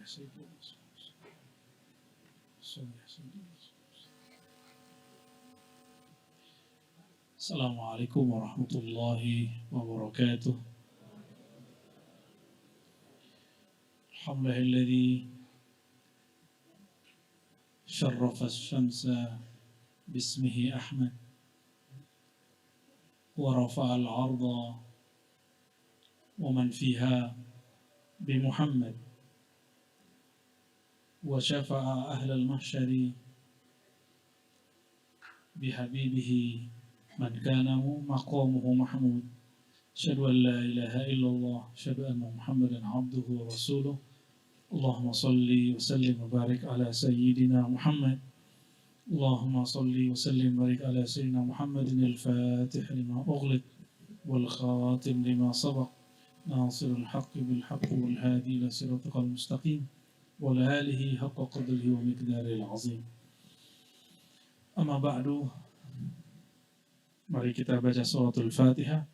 سيدنا صل يا سيدنا. السلام عليكم ورحمة الله وبركاته. الحمد لله الذي شرف الشمس باسمه أحمد ورفع العرض ومن فيها بمحمد وشفع أهل المحشر بحبيبه من كان مقامه محمود. أشهد أن لا إله إلا الله، أشهد أن محمدا عبده ورسوله. اللهم صل وسلم وبارك على سيدنا محمد. اللهم صل وسلم وبارك على سيدنا محمد الفاتح لما أغلق والخاتم لما سبق ناصر الحق بالحق والهادي إلى صراطك المستقيم وعلى آله حق قدره ومقداره العظيم. Amma ba'du, mari kita baca suratul Fatihah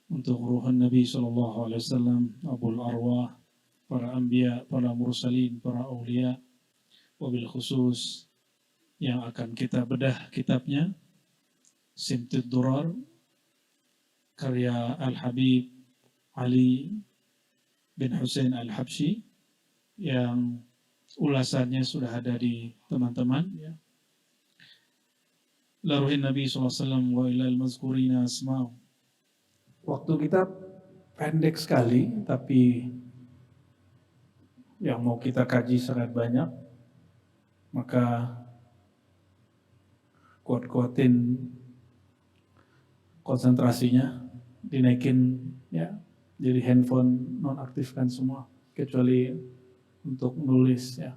untuk ruhun Nabi SAW, Abul Arwah, para anbiya, para mursalin, para awliya, wabil khusus yang akan kita bedah kitabnya Simtud Durar karya Al-Habib Ali bin Hussein Al-Habsyi yang ulasannya sudah ada di teman-teman ya. Laruhin Nabi SAW wa ilal mazkurina asma'u. Waktu kita pendek sekali, tapi yang mau kita kaji sangat banyak, maka kuat-kuatin konsentrasinya, dinaikin ya, jadi handphone nonaktifkan semua, kecuali untuk nulis ya.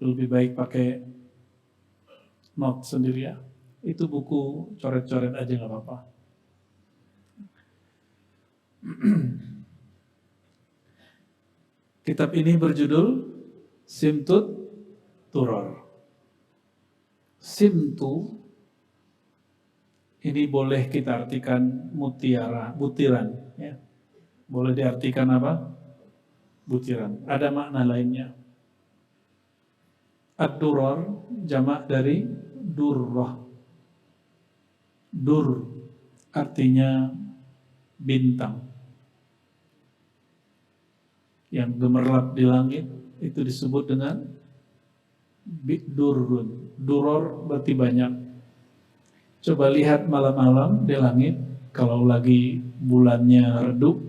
Lebih baik pakai note sendiri ya. Itu buku coret-coret aja nggak apa-apa. Kitab ini berjudul Simtud Durar. Simtu ini boleh kita artikan mutiara, butiran. Ya. Boleh diartikan apa? Butiran. Ada makna lainnya. Ad-durar jamak dari durrah. Dur artinya bintang yang gemerlap di langit, itu disebut dengan durrun. Duror berarti banyak. Coba lihat malam-malam di langit, kalau lagi bulannya redup,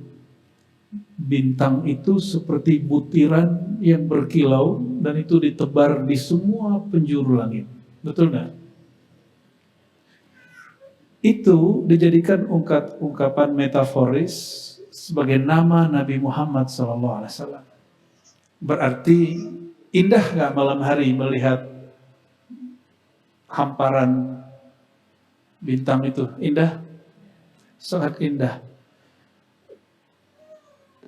bintang itu seperti butiran yang berkilau dan itu ditebar di semua penjuru langit. Betul nggak? Itu dijadikan ungkapan metaforis sebagai nama Nabi Muhammad SAW. Berarti indah nggak malam hari melihat hamparan bintang itu? Indah? Sangat indah.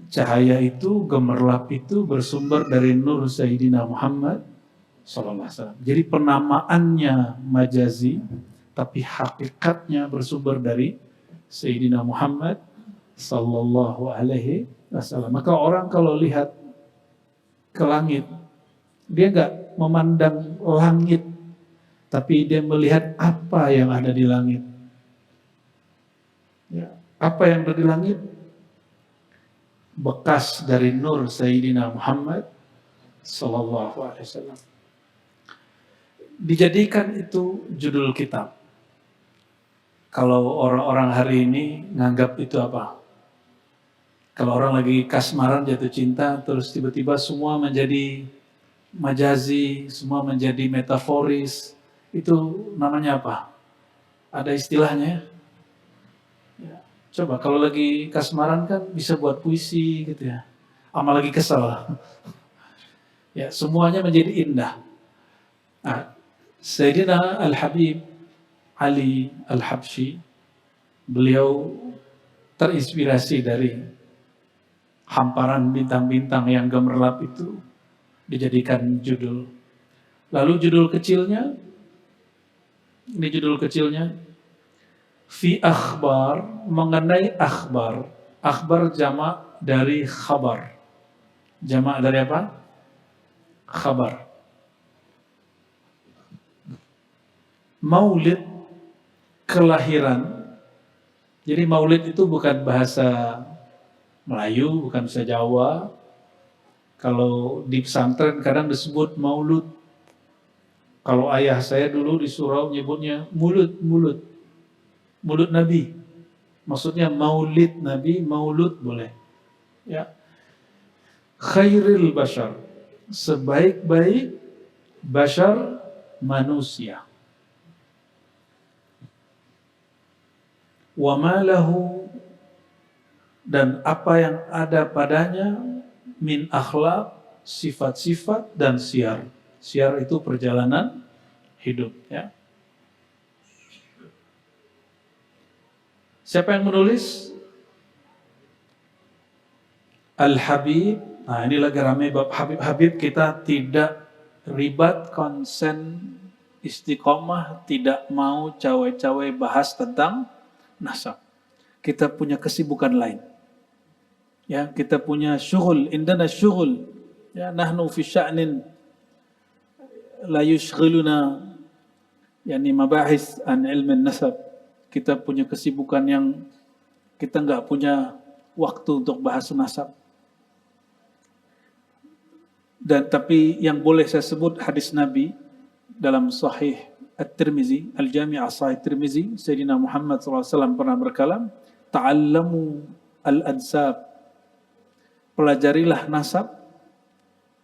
Cahaya itu, gemerlap itu bersumber dari nur Sayyidina Muhammad SAW. Jadi penamaannya majazi, tapi hakikatnya bersumber dari Sayyidina Muhammad sallallahu alaihi wasallam. Maka orang kalau lihat ke langit, dia enggak memandang langit, tapi dia melihat apa yang ada di langit. Ya, apa yang ada di langit? Bekas dari nur Sayyidina Muhammad sallallahu alaihi wasallam. Dijadikan itu judul kitab. Kalau orang-orang hari ini nganggap itu apa? Kalau orang lagi kasmaran jatuh cinta, terus tiba-tiba semua menjadi majazi, semua menjadi metaforis, itu namanya apa? Ada istilahnya ya. Coba kalau lagi kasmaran kan bisa buat puisi gitu ya. Ama lagi kesel. Ya, semuanya menjadi indah. Nah, Sayyidina Al-Habib Ali Al-Habsyi, beliau terinspirasi dari hamparan bintang-bintang yang gemerlap itu, dijadikan judul. Lalu judul kecilnya, ini judul kecilnya, Fi akhbar, mengenai akhbar. Akhbar jamak dari khabar. Jamak dari apa? khabar. Maulid kelahiran. Jadi maulid itu bukan bahasa Melayu, bukan bahasa Jawa. Kalau di pesantren kadang disebut maulud. Kalau ayah saya dulu di surau nyebutnya mulut Nabi. Maksudnya maulid Nabi, maulud boleh. Ya. Khairil bashar, sebaik-baik bashar manusia. Wa ma lahu, dan apa yang ada padanya, min akhlak, sifat-sifat dan syiar. Syiar itu perjalanan hidup, ya. Siapa yang menulis? Al-Habib. Nah, ini lagi ramai bab Habib. Kita tidak ribat, konsen, istiqomah, tidak mau cawe-cawe bahas tentang nasab. Kita punya kesibukan lain. Ya, kita punya syughul, indana syughul. Ya, nahnu fi sya'nin la yushghiluna yani mabahis an ilmin nasab. Kita punya kesibukan yang kita enggak punya waktu untuk bahas nasab. Dan tapi yang boleh saya sebut hadis Nabi dalam Sahih At-Tirmizi, Al-Jami' As-Sahih Tirmizi, Sayyidina Muhammad SAW pernah berkalam, ta'allamu al-ansab, pelajarilah nasab,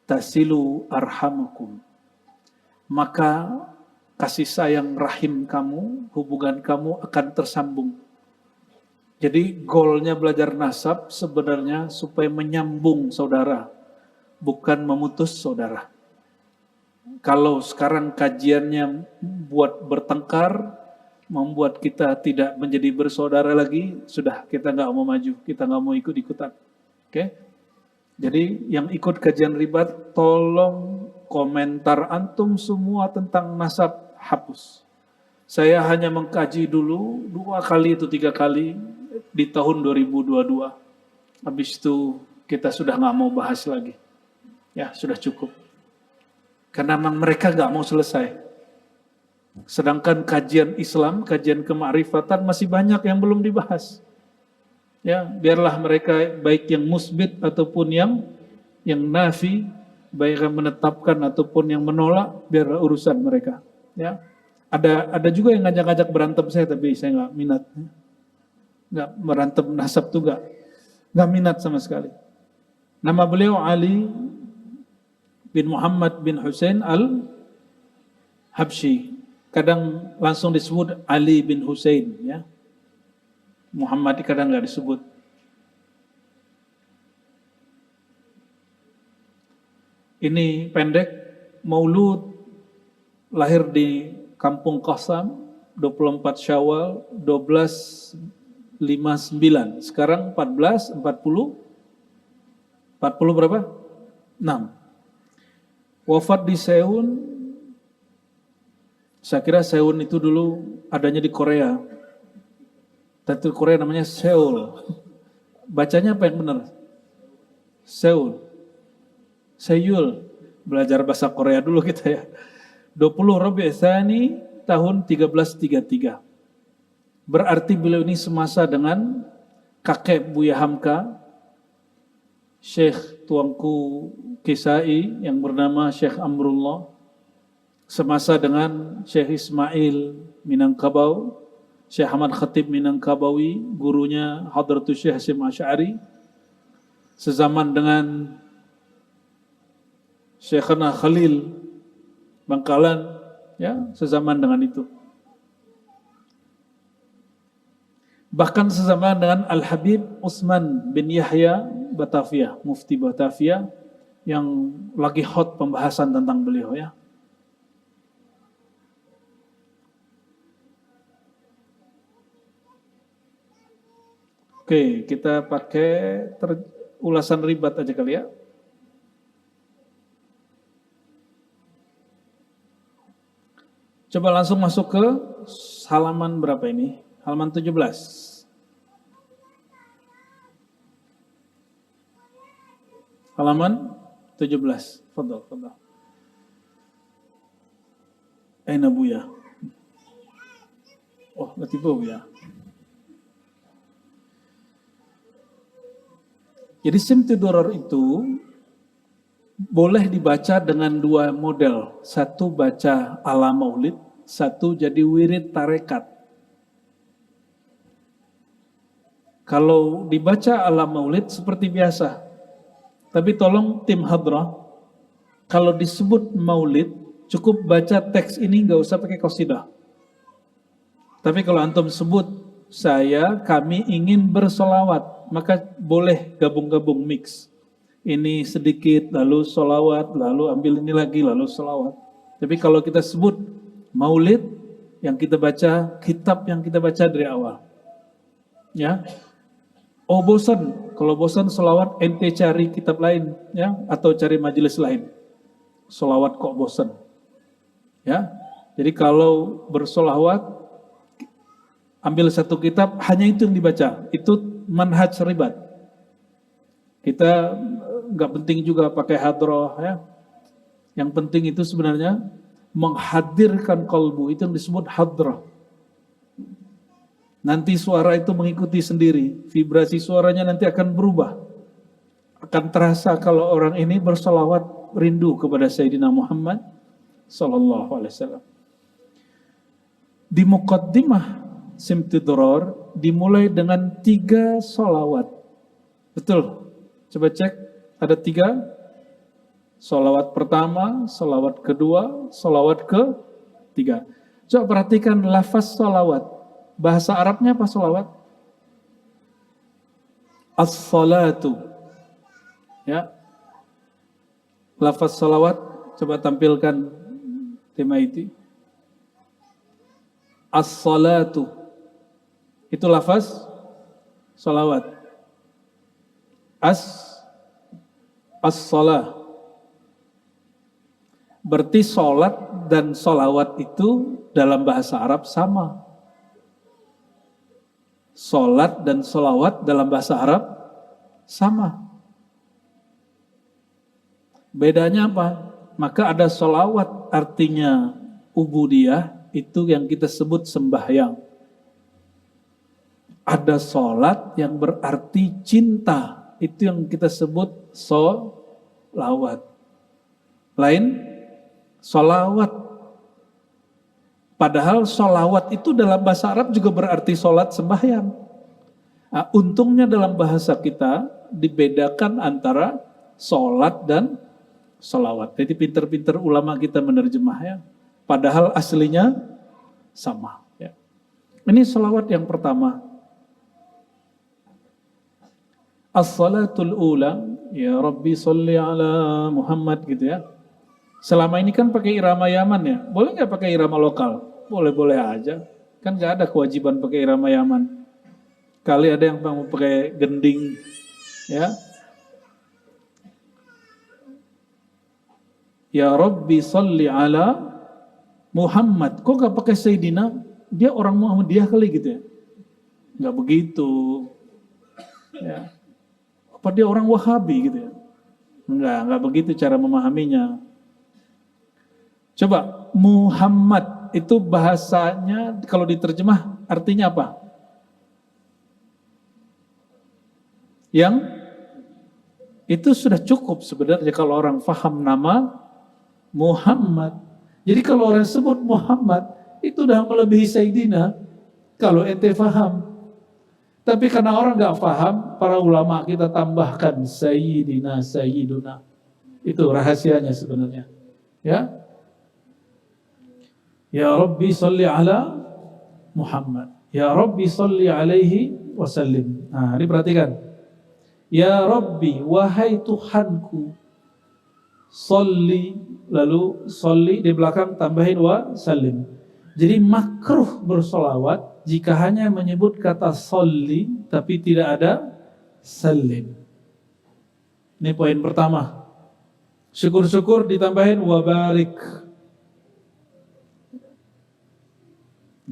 tasilu arhamakum, maka kasih sayang rahim kamu, hubungan kamu akan tersambung. Jadi goalnya belajar nasab sebenarnya supaya menyambung saudara, bukan memutus saudara. Kalau sekarang kajiannya buat bertengkar, membuat kita tidak menjadi bersaudara lagi, sudah kita nggak mau maju, kita nggak mau ikut-ikutan. Oke? Jadi yang ikut kajian ribat, tolong komentar antum semua tentang nasab hapus. Saya hanya mengkaji dulu 2 kali atau 3 kali di tahun 2022. Habis itu kita sudah nggak mau bahas lagi. Ya, sudah cukup. Karena memang mereka nggak mau selesai. Sedangkan kajian Islam, kajian kemakrifatan masih banyak yang belum dibahas. Ya, biarlah mereka baik yang musbit ataupun yang nafi, baik yang menetapkan ataupun yang menolak, biar urusan mereka. Ya, ada juga yang ngajak-ngajak berantem saya, tapi saya nggak minat. Nggak berantem nasab tuh nggak minat sama sekali. Nama beliau Ali bin Muhammad bin Husain al-Habsyi. Kadang langsung disebut Ali bin Husain, ya. Muhammad kadang nggak disebut. Ini pendek, maulud, lahir di Kampung Qasam, 24 Syawal 1259. Sekarang 1440 berapa? 6. Wafat di Seoul. Saya kira Seoul itu dulu adanya di Korea. Tapi Korea namanya Seoul. Bacanya apa yang benar? Seoul. Seoul. Belajar bahasa Korea dulu kita ya. 20 Rabiul Tsani tahun 1333. Berarti beliau ini semasa dengan kakek Buya Hamka, Syekh Tuanku Kisai yang bernama Syekh Amrullah, semasa dengan Syekh Ismail Minangkabau, Syekh Ahmad Khatib Minangkabawi, gurunya Hadratus Syekh Hasyim Asy'ari, sezaman dengan Syekhana Khalil Bangkalan, ya, sezaman dengan itu. Bahkan sezaman dengan Al-Habib Utsman bin Yahya Batavia, Mufti Batavia, yang lagi hot pembahasan tentang beliau, ya. Oke, kita pakai ulasan ribat aja kali ya. Coba langsung masuk ke halaman berapa ini? Halaman 17. Halaman 17. Fadhal. Aina Buya? Oh, Latifa Buya. Jadi simtidoror itu boleh dibaca dengan dua model. Satu baca ala maulid, satu jadi wirid tarekat. Kalau dibaca ala maulid seperti biasa. Tapi tolong tim hadrah, kalau disebut maulid, cukup baca teks ini, nggak usah pakai qasidah. Tapi kalau antum sebut, kami ingin bersolawat, maka boleh gabung-gabung mix. Ini sedikit, lalu solawat, lalu ambil ini lagi, lalu solawat. Tapi kalau kita sebut maulid, yang kita baca, kitab yang kita baca dari awal. Ya. Oh bosan, kalau bosan solawat, ente cari kitab lain, ya, atau cari majelis lain. Solawat kok bosan. Ya. Jadi kalau bersolawat, ambil satu kitab, hanya itu yang dibaca. Itu manhaj ribat. Kita nggak penting juga pakai hadroh, ya. Yang penting itu sebenarnya menghadirkan kalbu, itu yang disebut hadroh. Nanti suara itu mengikuti sendiri, vibrasi suaranya nanti akan berubah. Akan terasa kalau orang ini bersolawat rindu kepada Sayyidina Muhammad sallallahu alaihi wasallam. Di muqaddimah simtidror dimulai dengan 3 solawat. Betul? Coba cek, ada 3. Solawat pertama, solawat kedua, solawat ketiga. Coba perhatikan lafaz solawat. Bahasa Arabnya apa solawat? As-salatu. Ya. Lafaz solawat, coba tampilkan tema itu. As-salatu. Itu lafaz solawat. As-salah. Berarti solat dan solawat itu dalam bahasa Arab sama. Solat dan solawat dalam bahasa Arab sama. Bedanya apa? Maka ada solawat artinya ubudiyah, itu yang kita sebut sembahyang. Ada solat yang berarti cinta, itu yang kita sebut solawat. Lain solawat. Padahal solawat itu dalam bahasa Arab juga berarti solat sembahyang. Nah, untungnya dalam bahasa kita dibedakan antara solat dan solawat. Jadi pinter-pinter ulama kita menerjemahnya. Padahal aslinya sama. Ya. Ini solawat yang pertama. As-salatul ula, ya Rabbi sholli ala Muhammad gitu ya. Selama ini kan pakai irama Yaman ya. Boleh nggak pakai irama lokal? Boleh-boleh aja. Kan nggak ada kewajiban pakai irama Yaman. Kali ada yang mau pakai gending, ya. Ya Rabbi sholli ala Muhammad. Kok nggak pakai Sayyidina? Dia orang Muhammadiyah kali gitu ya? Nggak begitu. Ya. Apa dia orang Wahabi gitu ya? Nggak begitu cara memahaminya. Coba, Muhammad itu bahasanya kalau diterjemah artinya apa? Yang itu sudah cukup sebenarnya kalau orang faham nama Muhammad. Jadi kalau orang sebut Muhammad, itu udah melebihi Sayyidina kalau ente faham. Tapi karena orang gak faham, para ulama kita tambahkan Sayyidina, Sayyiduna. Itu rahasianya sebenarnya. Ya. Ya Rabbi salli ala Muhammad. Ya Rabbi salli alaihi wasallim. Nah, ini perhatikan. Ya Rabbi, wahai Tuhanku. Salli, lalu salli di belakang tambahin wa sallim. Jadi makruh bersolawat jika hanya menyebut kata salli tapi tidak ada sallim. Ini poin pertama. Syukur-syukur ditambahin wa barik.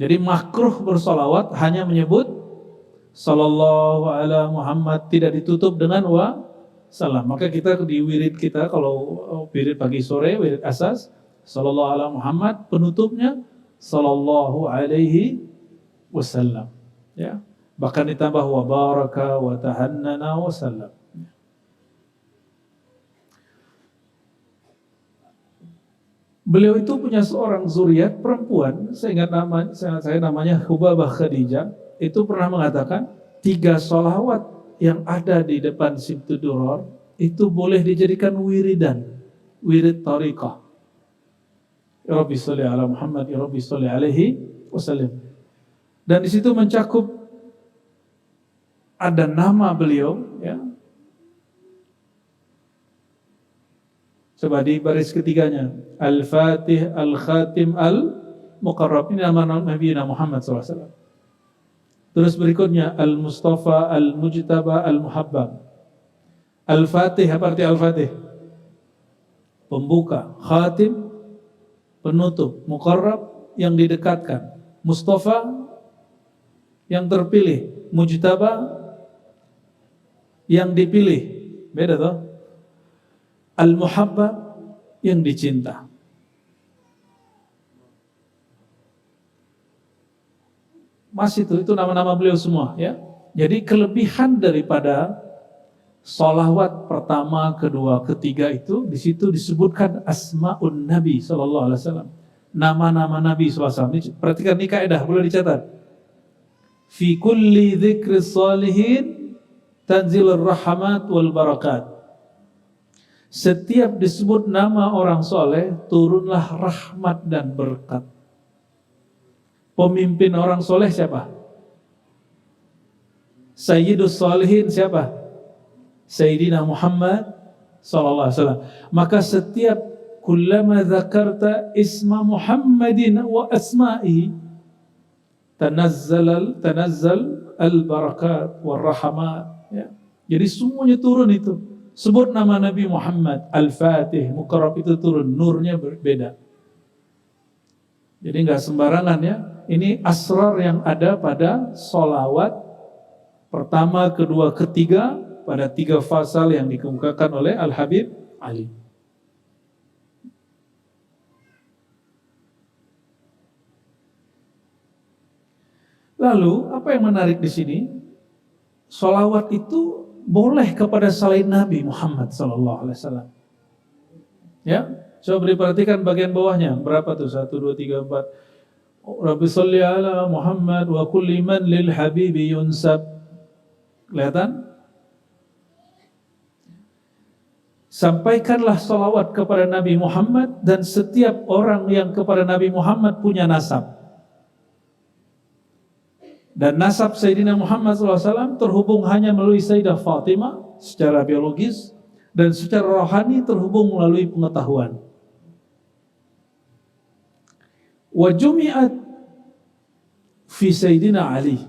Jadi makruh bersolawat hanya menyebut sallallahu ala Muhammad, tidak ditutup dengan wa salam. Maka kita di wirid kita, kalau wirid pagi sore, wirid asas, sallallahu ala Muhammad, penutupnya sallallahu alaihi wasallam. Ya. Bahkan ditambah wa baraka wa tahannana wa sallam. Beliau itu punya seorang zuriat perempuan, saya ingat namanya Hubabah Khadijah, itu pernah mengatakan 3 sholawat yang ada di depan Sibtu Duror itu boleh dijadikan wiridan, wirid tariqah. Ya Rabbi sholli ala Muhammad, ya Rabbi sholli alaihi wasallam. Dan di situ mencakup ada nama beliau, ya. Coba di baris ketiganya, Al-Fatih, Al-Khatim, Al-Muqarrab. Ini nama Nabi Muhammad SAW. Terus berikutnya, Al-Mustafa, Al-Mujtaba, Al-Muhabbab. Al-Fatih, apa arti Al-Fatih? Pembuka. Khatim, penutup. Muqarrab, yang didekatkan. Mustafa, yang terpilih. Mujtaba, yang dipilih. Beda toh? Al-Muhabbab, yang dicinta. Masih itu nama-nama beliau semua, ya. Jadi kelebihan daripada sholawat pertama, kedua, ketiga itu di situ disebutkan asmaun Nabi sallallahu alaihi wasallam. Nama-nama Nabi sallallahu alaihi wasallam. Perhatikan ini kaidah, boleh dicatat. Fi kulli dzikri shalihin tanzilur rahmat wal barakat. Setiap disebut nama orang soleh, turunlah rahmat dan berkat. Pemimpin orang soleh siapa? Sayyidus Shalihin siapa? Sayyidina Muhammad sallallahu alaihi wasallam. Maka setiap kullama dzakarta isma Muhammadin wa asma'ihi tanazzal al-barakat war rahmat, ya. Jadi semuanya turun itu. Sebut nama Nabi Muhammad, Al-Fatih, Muqarrab, itu turun, nurnya berbeda. Jadi nggak sembarangan, ya. Ini asrar yang ada pada sholawat pertama, kedua, ketiga pada 3 fasal yang dikemukakan oleh Al-Habib Ali. Lalu apa yang menarik di sini? Sholawat itu boleh kepada selain Nabi Muhammad sallallahu alaihi wasallam. Ya, coba diperhatikan bagian bawahnya. Berapa tuh? 1, 2, 3, 4. Rabbi sholli ala Muhammad wa kulli man lil habibi yunsab. Kelihatan? Sampaikanlah salawat kepada Nabi Muhammad dan setiap orang yang kepada Nabi Muhammad punya nasab. Dan nasab Sayyidina Muhammad SAW terhubung hanya melalui Sayyidah Fatimah secara biologis, dan secara rohani terhubung melalui pengetahuan. Wa jumi'at fi Sayyidina Ali.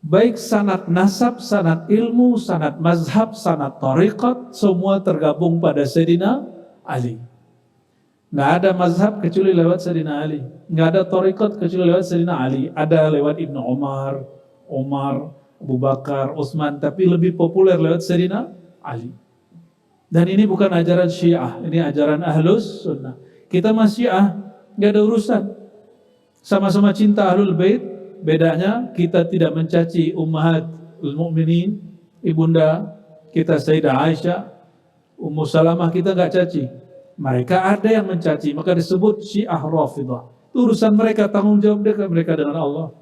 Baik sanad nasab, sanad ilmu, sanad mazhab, sanad tariqat, semua tergabung pada Sayyidina Ali. Nggak ada mazhab kecuali lewat Sayyidina Ali. Nggak ada tariqat kecuali lewat Sayyidina Ali. Ada lewat Ibnu Umar, Abu Bakar, Utsman, tapi lebih populer lewat Sayyidina Ali. Dan ini bukan ajaran Syiah, ini ajaran Ahlus Sunnah. Kita masih Syiah, nggak ada urusan. Sama-sama cinta Ahlul Bait, bedanya kita tidak mencaci Ummahatul Mukminin, ibunda kita Sayyidah Aisyah, Ummu Salamah, kita nggak caci. Mereka ada yang mencaci, maka disebut Syiah Rafidah. Itu urusan mereka, tanggung jawab mereka dengan Allah.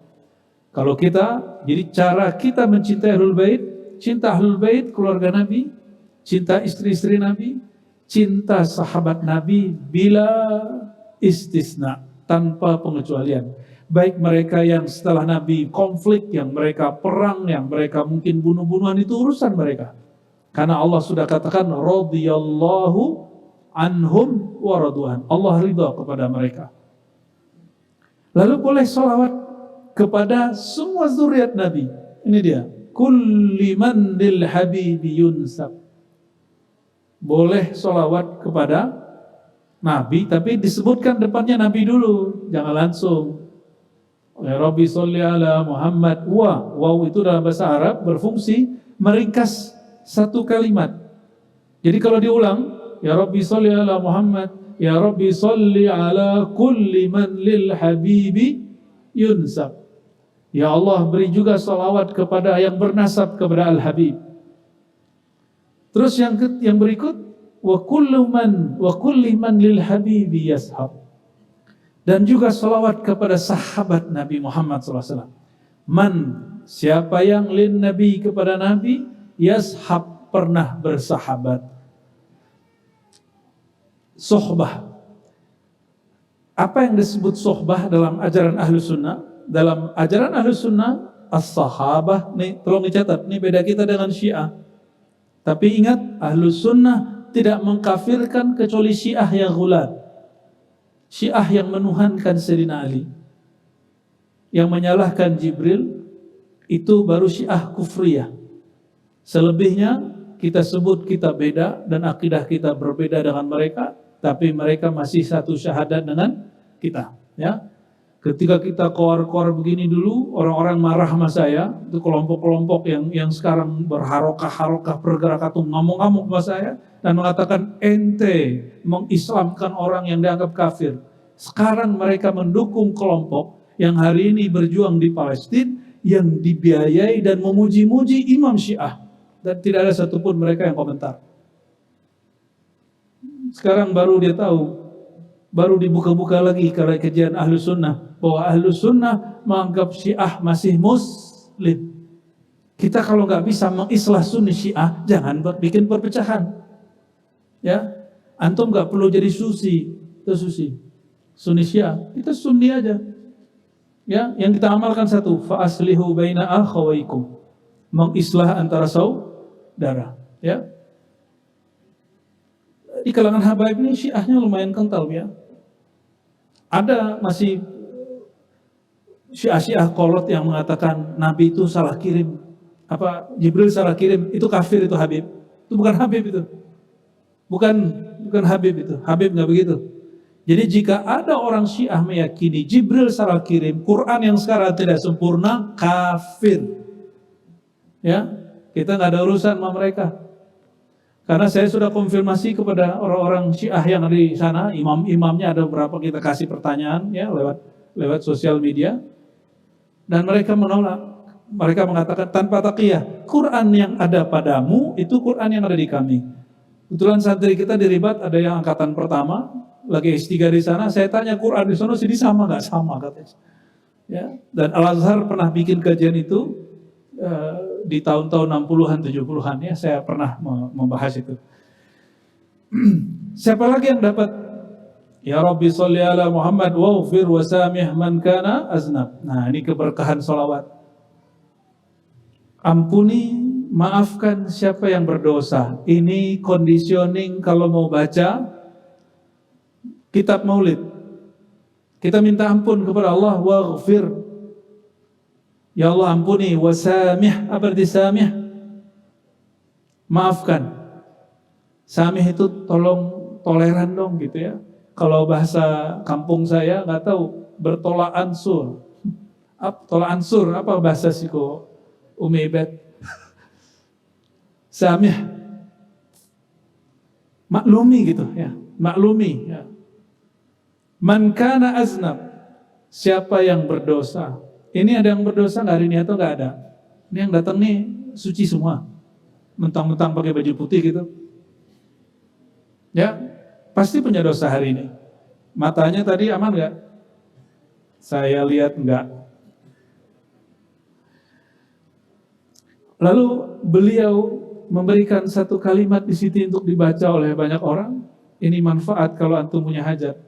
Kalau kita, jadi cara kita mencintai Ahlul Bait, cinta Ahlul Bait, keluarga Nabi, cinta istri-istri Nabi, cinta sahabat Nabi bila istisna, tanpa pengecualian. Baik mereka yang setelah Nabi konflik, yang mereka perang, yang mereka mungkin bunuh-bunuhan, itu urusan mereka. Karena Allah sudah katakan radhiyallahu anhum wa radu'an. Allah ridha kepada mereka. Lalu boleh sholawat kepada semua zuriat Nabi. Ini dia. Kulli man lil habibi yunsab. Boleh sholawat kepada Nabi, tapi disebutkan depannya Nabi dulu. Jangan langsung. Ya Rabbi sholli ala Muhammad. Waw itu dalam bahasa Arab berfungsi meringkas satu kalimat. Jadi kalau diulang, ya Rabbi sholli ala Muhammad, Ya Rabbi salli ala kulli man lil habibi yunsab. Ya Allah, beri juga salawat kepada yang bernasab kepada Al-Habib. Terus yang berikut, wa kulli man lil habibi yashab. Dan juga salawat kepada sahabat Nabi Muhammad SAW. Man, siapa yang lin Nabi kepada Nabi, yashab, pernah bersahabat. Sohbah. Apa yang disebut sohbah dalam ajaran Ahlus Sunnah? Dalam ajaran Ahlus Sunnah, as-sahabah, nih tolong dicatat, nih beda kita dengan Syiah. Tapi ingat, Ahlus Sunnah tidak mengkafirkan kecuali Syiah yang ghulat. Syiah yang menuhankan Sayyidina Ali, yang menyalahkan Jibril, itu baru Syiah kufriyah. Selebihnya kita sebut kita beda dan akidah kita berbeda dengan mereka, tapi mereka masih satu syahadat dengan kita. Ya, ketika kita koar-koar begini dulu, orang-orang marah sama saya, itu kelompok-kelompok yang sekarang berharokah-harokah pergerakan ngamuk-ngamuk sama saya dan mengatakan ente mengislamkan orang yang dianggap kafir. Sekarang mereka mendukung kelompok yang hari ini berjuang di Palestina, yang dibiayai dan memuji-muji Imam Syiah, dan tidak ada satupun mereka yang komentar. Sekarang baru dia tahu, baru dibuka-buka lagi karena kajian Ahlus Sunnah, bahwa Ahlus Sunnah menganggap Syiah masih Muslim. Kita kalau nggak bisa mengislah Sunni Syiah, jangan bikin perpecahan. Ya, antum nggak perlu jadi Susi, Sunni Syiah, kita Sunni aja. Ya, yang kita amalkan satu, fa aslihu baina akhawaikum, mengislah antara saudara. Ya. Di kalangan habaib ini Syiahnya lumayan kental ya. Ada masih Syiah kolot yang mengatakan Nabi itu salah kirim, Jibril salah kirim, itu kafir, itu Habib. Itu bukan Habib itu. Bukan Habib itu. Habib nggak begitu. Jadi jika ada orang Syiah meyakini Jibril salah kirim, Quran yang sekarang tidak sempurna, kafir. Ya, kita nggak ada urusan sama mereka. Karena saya sudah konfirmasi kepada orang-orang Syiah yang ada di sana, imam-imamnya ada beberapa, kita kasih pertanyaan ya lewat sosial media, dan mereka menolak. Mereka mengatakan tanpa taqiyah, Quran yang ada padamu itu Quran yang ada di kami. Kebetulan santri kita di Ribat ada yang angkatan pertama, lagi S3 di sana. Saya tanya Quran di sana sini sama nggak? Sama katanya. Ya, dan Al-Azhar pernah bikin kajian itu. Di tahun-tahun 60-an, 70-an ya, saya pernah membahas itu. Siapa lagi yang dapat? Ya Rabbi sholli ala Muhammad waghfir wasamih man kana aznab. Nah, ini keberkahan sholawat. Ampuni, maafkan siapa yang berdosa. Ini conditioning kalau mau baca kitab maulid. Kita minta ampun kepada Allah, waghfir. Ya Allah ampuni, wasamih, apa arti samih? Maafkan. Samih itu tolong, toleran dong gitu ya. Kalau bahasa kampung saya nggak tahu, bertolak ansur. Tolak ansur, apa bahasa siko Umi Bet? Samih. Maklumi gitu ya, maklumi ya. Man kana aznab, siapa yang berdosa. Ini ada yang berdosa nggak hari ini atau nggak ada? Ini yang datang nih suci semua, mentang-mentang pakai baju putih gitu. Ya, pasti punya dosa hari ini. Matanya tadi aman nggak? Saya lihat nggak. Lalu beliau memberikan satu kalimat di situ untuk dibaca oleh banyak orang. Ini manfaat kalau antum punya hajat.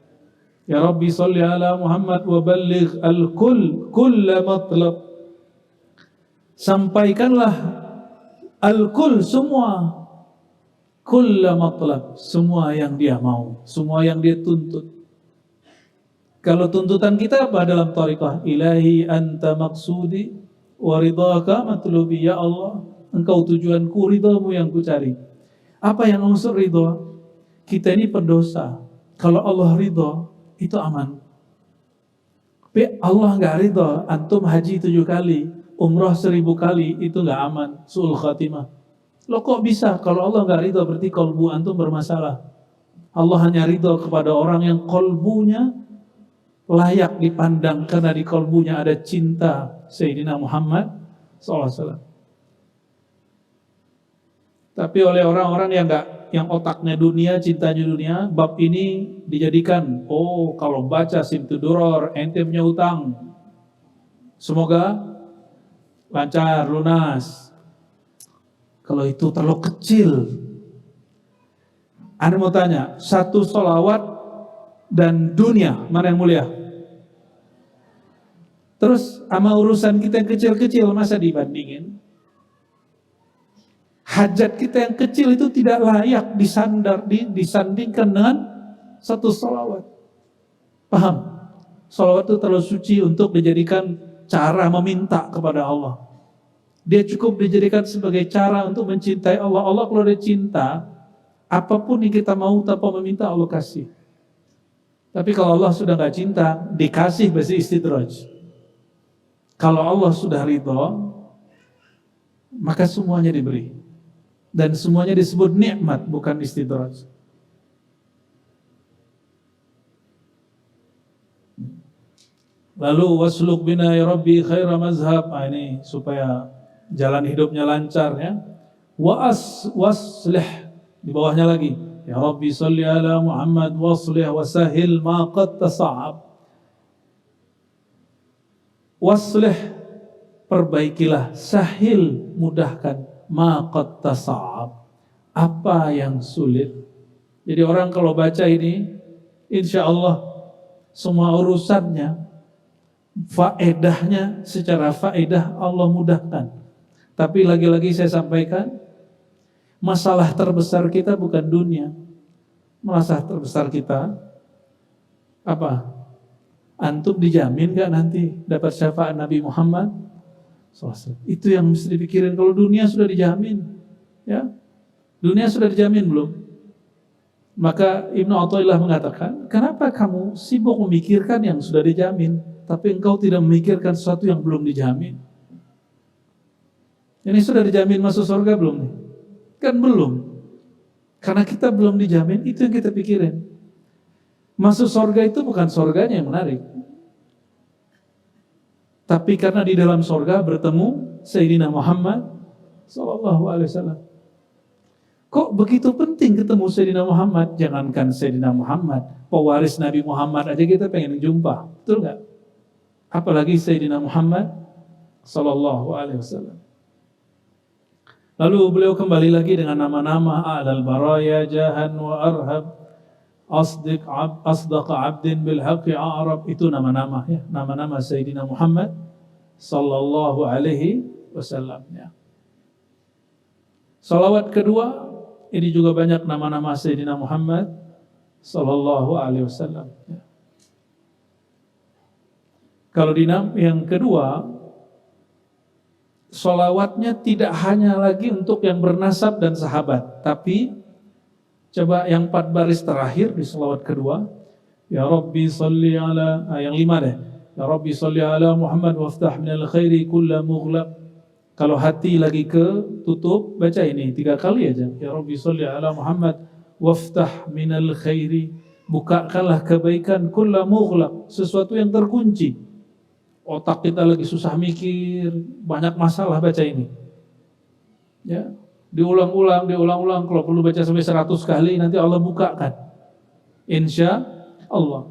Ya Rabbi sholli ala Muhammad wa balligh kulla matlab. Sampaikanlah al-kull, semua, kulla matlab, semua yang dia mau, semua yang dia tuntut. Kalau tuntutan kita apa dalam thariqah? Ilahi anta maksudi wa ridhaka matlubi, ya Allah, engkau tujuanku, ridhamu yang ku cari. Apa yang maksud ridha? Kita ini pendosa. Kalau Allah ridha, itu aman. Tapi Allah nggak ridha, antum haji 7 kali, umrah 1000 kali, itu nggak aman, su'ul khatimah. Loh kok bisa? Kalau Allah nggak ridha berarti kalbu antum bermasalah. Allah hanya ridho kepada orang yang kolbunya layak dipandang karena di kolbunya ada cinta Sayyidina Muhammad SAW. Tapi oleh orang-orang yang otaknya dunia, cintanya dunia, bab ini dijadikan, oh kalau baca Simtuduror, ente punya utang, semoga lancar, lunas. Kalau itu terlalu kecil. Anda mau tanya, satu sholawat dan dunia, mana yang mulia? Terus sama urusan kita yang kecil-kecil, masa dibandingin? Hajat kita yang kecil itu tidak layak disandingkan dengan satu sholawat. Paham? Sholawat itu terlalu suci untuk dijadikan cara meminta kepada Allah. Dia cukup dijadikan sebagai cara untuk mencintai Allah. Allah kalau dia cinta, apapun yang kita mau tanpa meminta Allah kasih. Tapi kalau Allah sudah gak cinta, dikasih besi istidraj. Kalau Allah sudah ridho, maka semuanya diberi. Dan semuanya disebut nikmat, bukan istidraj. Lalu wasluk bina ya Rabbi khaira mazhab. Ini supaya jalan hidupnya lancar ya. Waslih di bawahnya lagi. Ya Rabbi salli ala Muhammad waslih wasahil ma qad tasa'ab. Waslih, perbaikilah, sahil, mudahkan, ma qad tasa'ab, apa yang sulit. Jadi orang kalau baca ini, insya Allah semua urusannya, faedahnya, secara faedah Allah mudahkan. Tapi lagi-lagi saya sampaikan, masalah terbesar kita bukan dunia. Masalah terbesar kita apa? Antum dijamin gak nanti dapat syafaat Nabi Muhammad SAW? Itu yang mesti dipikirin. Kalau dunia sudah dijamin, ya, dunia sudah dijamin belum? Maka Ibnu Athaillah mengatakan, kenapa kamu sibuk memikirkan yang sudah dijamin, tapi engkau tidak memikirkan sesuatu yang belum dijamin? Ini sudah dijamin masuk surga belum nih? Kan belum. Karena kita belum dijamin, itu yang kita pikirin. Masuk surga itu bukan surganya yang menarik. Tapi karena di dalam surga bertemu Sayyidina Muhammad SAW. Kok begitu penting ketemu Sayyidina Muhammad? Jangankan Sayyidina Muhammad, pewaris Nabi Muhammad aja kita pengen jumpa. Betul nggak? Apalagi Sayyidina Muhammad SAW. Lalu beliau kembali lagi dengan nama-nama A'lal Baraya, Jahan wa Arhab, Asdaqa Abdin bil Haqqi A'rab. Itu nama-nama ya, nama-nama Sayyidina Muhammad sallallahu alaihi wasallam ya. Salawat kedua, ini juga banyak nama-nama Sayyidina Muhammad sallallahu alaihi wasallam ya. Kalau di yang kedua, sholawatnya tidak hanya lagi untuk yang bernasab dan sahabat, tapi coba yang 4 baris terakhir di sholawat kedua, ya Rabbi salli ala, yang 5 deh, ya Rabbi salli ala Muhammad waftah minal khairi kulla mughlaq. Kalau hati lagi ke tutup, baca ini 3 kali aja, ya Rabbi salli ala Muhammad waftah minal khairi, bukakanlah kebaikan kulla mughlaq, sesuatu yang terkunci. Otak kita lagi susah mikir, banyak masalah, baca ini. Ya, diulang-ulang, kalau perlu baca sampai 100 kali, nanti Allah bukakan. Insya Allah.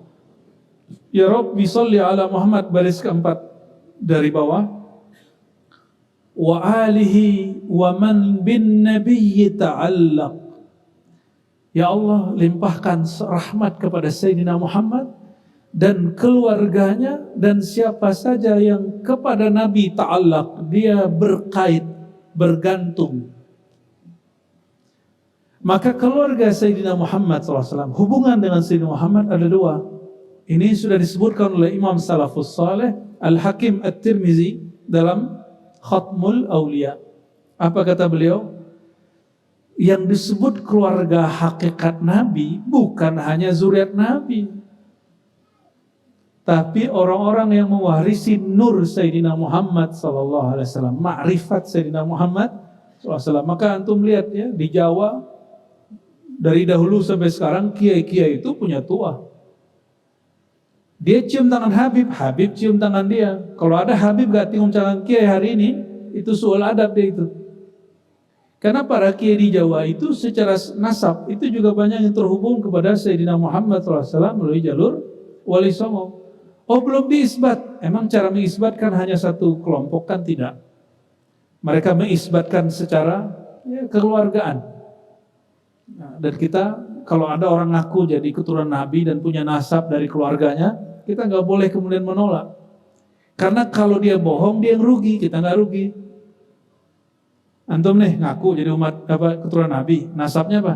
Ya Rabbi salli ala Muhammad, baris keempat dari bawah. Wa alihi wa man bin nabiyyi ta'allaq. Ya Allah, limpahkan rahmat kepada Sayyidina Muhammad dan keluarganya, dan siapa saja yang kepada Nabi ta'allaq, dia berkait, bergantung. Maka keluarga Sayyidina Muhammad SAW, hubungan dengan Sayyidina Muhammad ada 2. Ini sudah disebutkan oleh Imam Salafus Saleh Al-Hakim At-Tirmizi dalam Khatmul Awliya. Apa kata beliau? Yang disebut keluarga hakikat Nabi bukan hanya zuriat Nabi, tapi orang-orang yang mewarisi nur Sayyidina Muhammad SAW, ma'rifat Sayyidina Muhammad SAW. Maka antum lihat ya, di Jawa dari dahulu sampai sekarang kiai-kiai itu punya tua. Dia cium tangan Habib, Habib cium tangan dia. Kalau ada Habib gak cium tangan kiai hari ini, itu soal adab dia itu. Karena para kiai di Jawa itu secara nasab itu juga banyak yang terhubung kepada Sayyidina Muhammad SAW melalui jalur Wali Songo. Oh, belum diisbat. Emang cara mengisbatkan hanya satu kelompok? Kan tidak. Mereka mengisbatkan secara kekeluargaan. Nah, dan kita kalau ada orang ngaku jadi keturunan Nabi dan punya nasab dari keluarganya, kita nggak boleh kemudian menolak. Karena kalau dia bohong, dia yang rugi, kita nggak rugi. Antum nih ngaku jadi umat keturunan Nabi, nasabnya apa?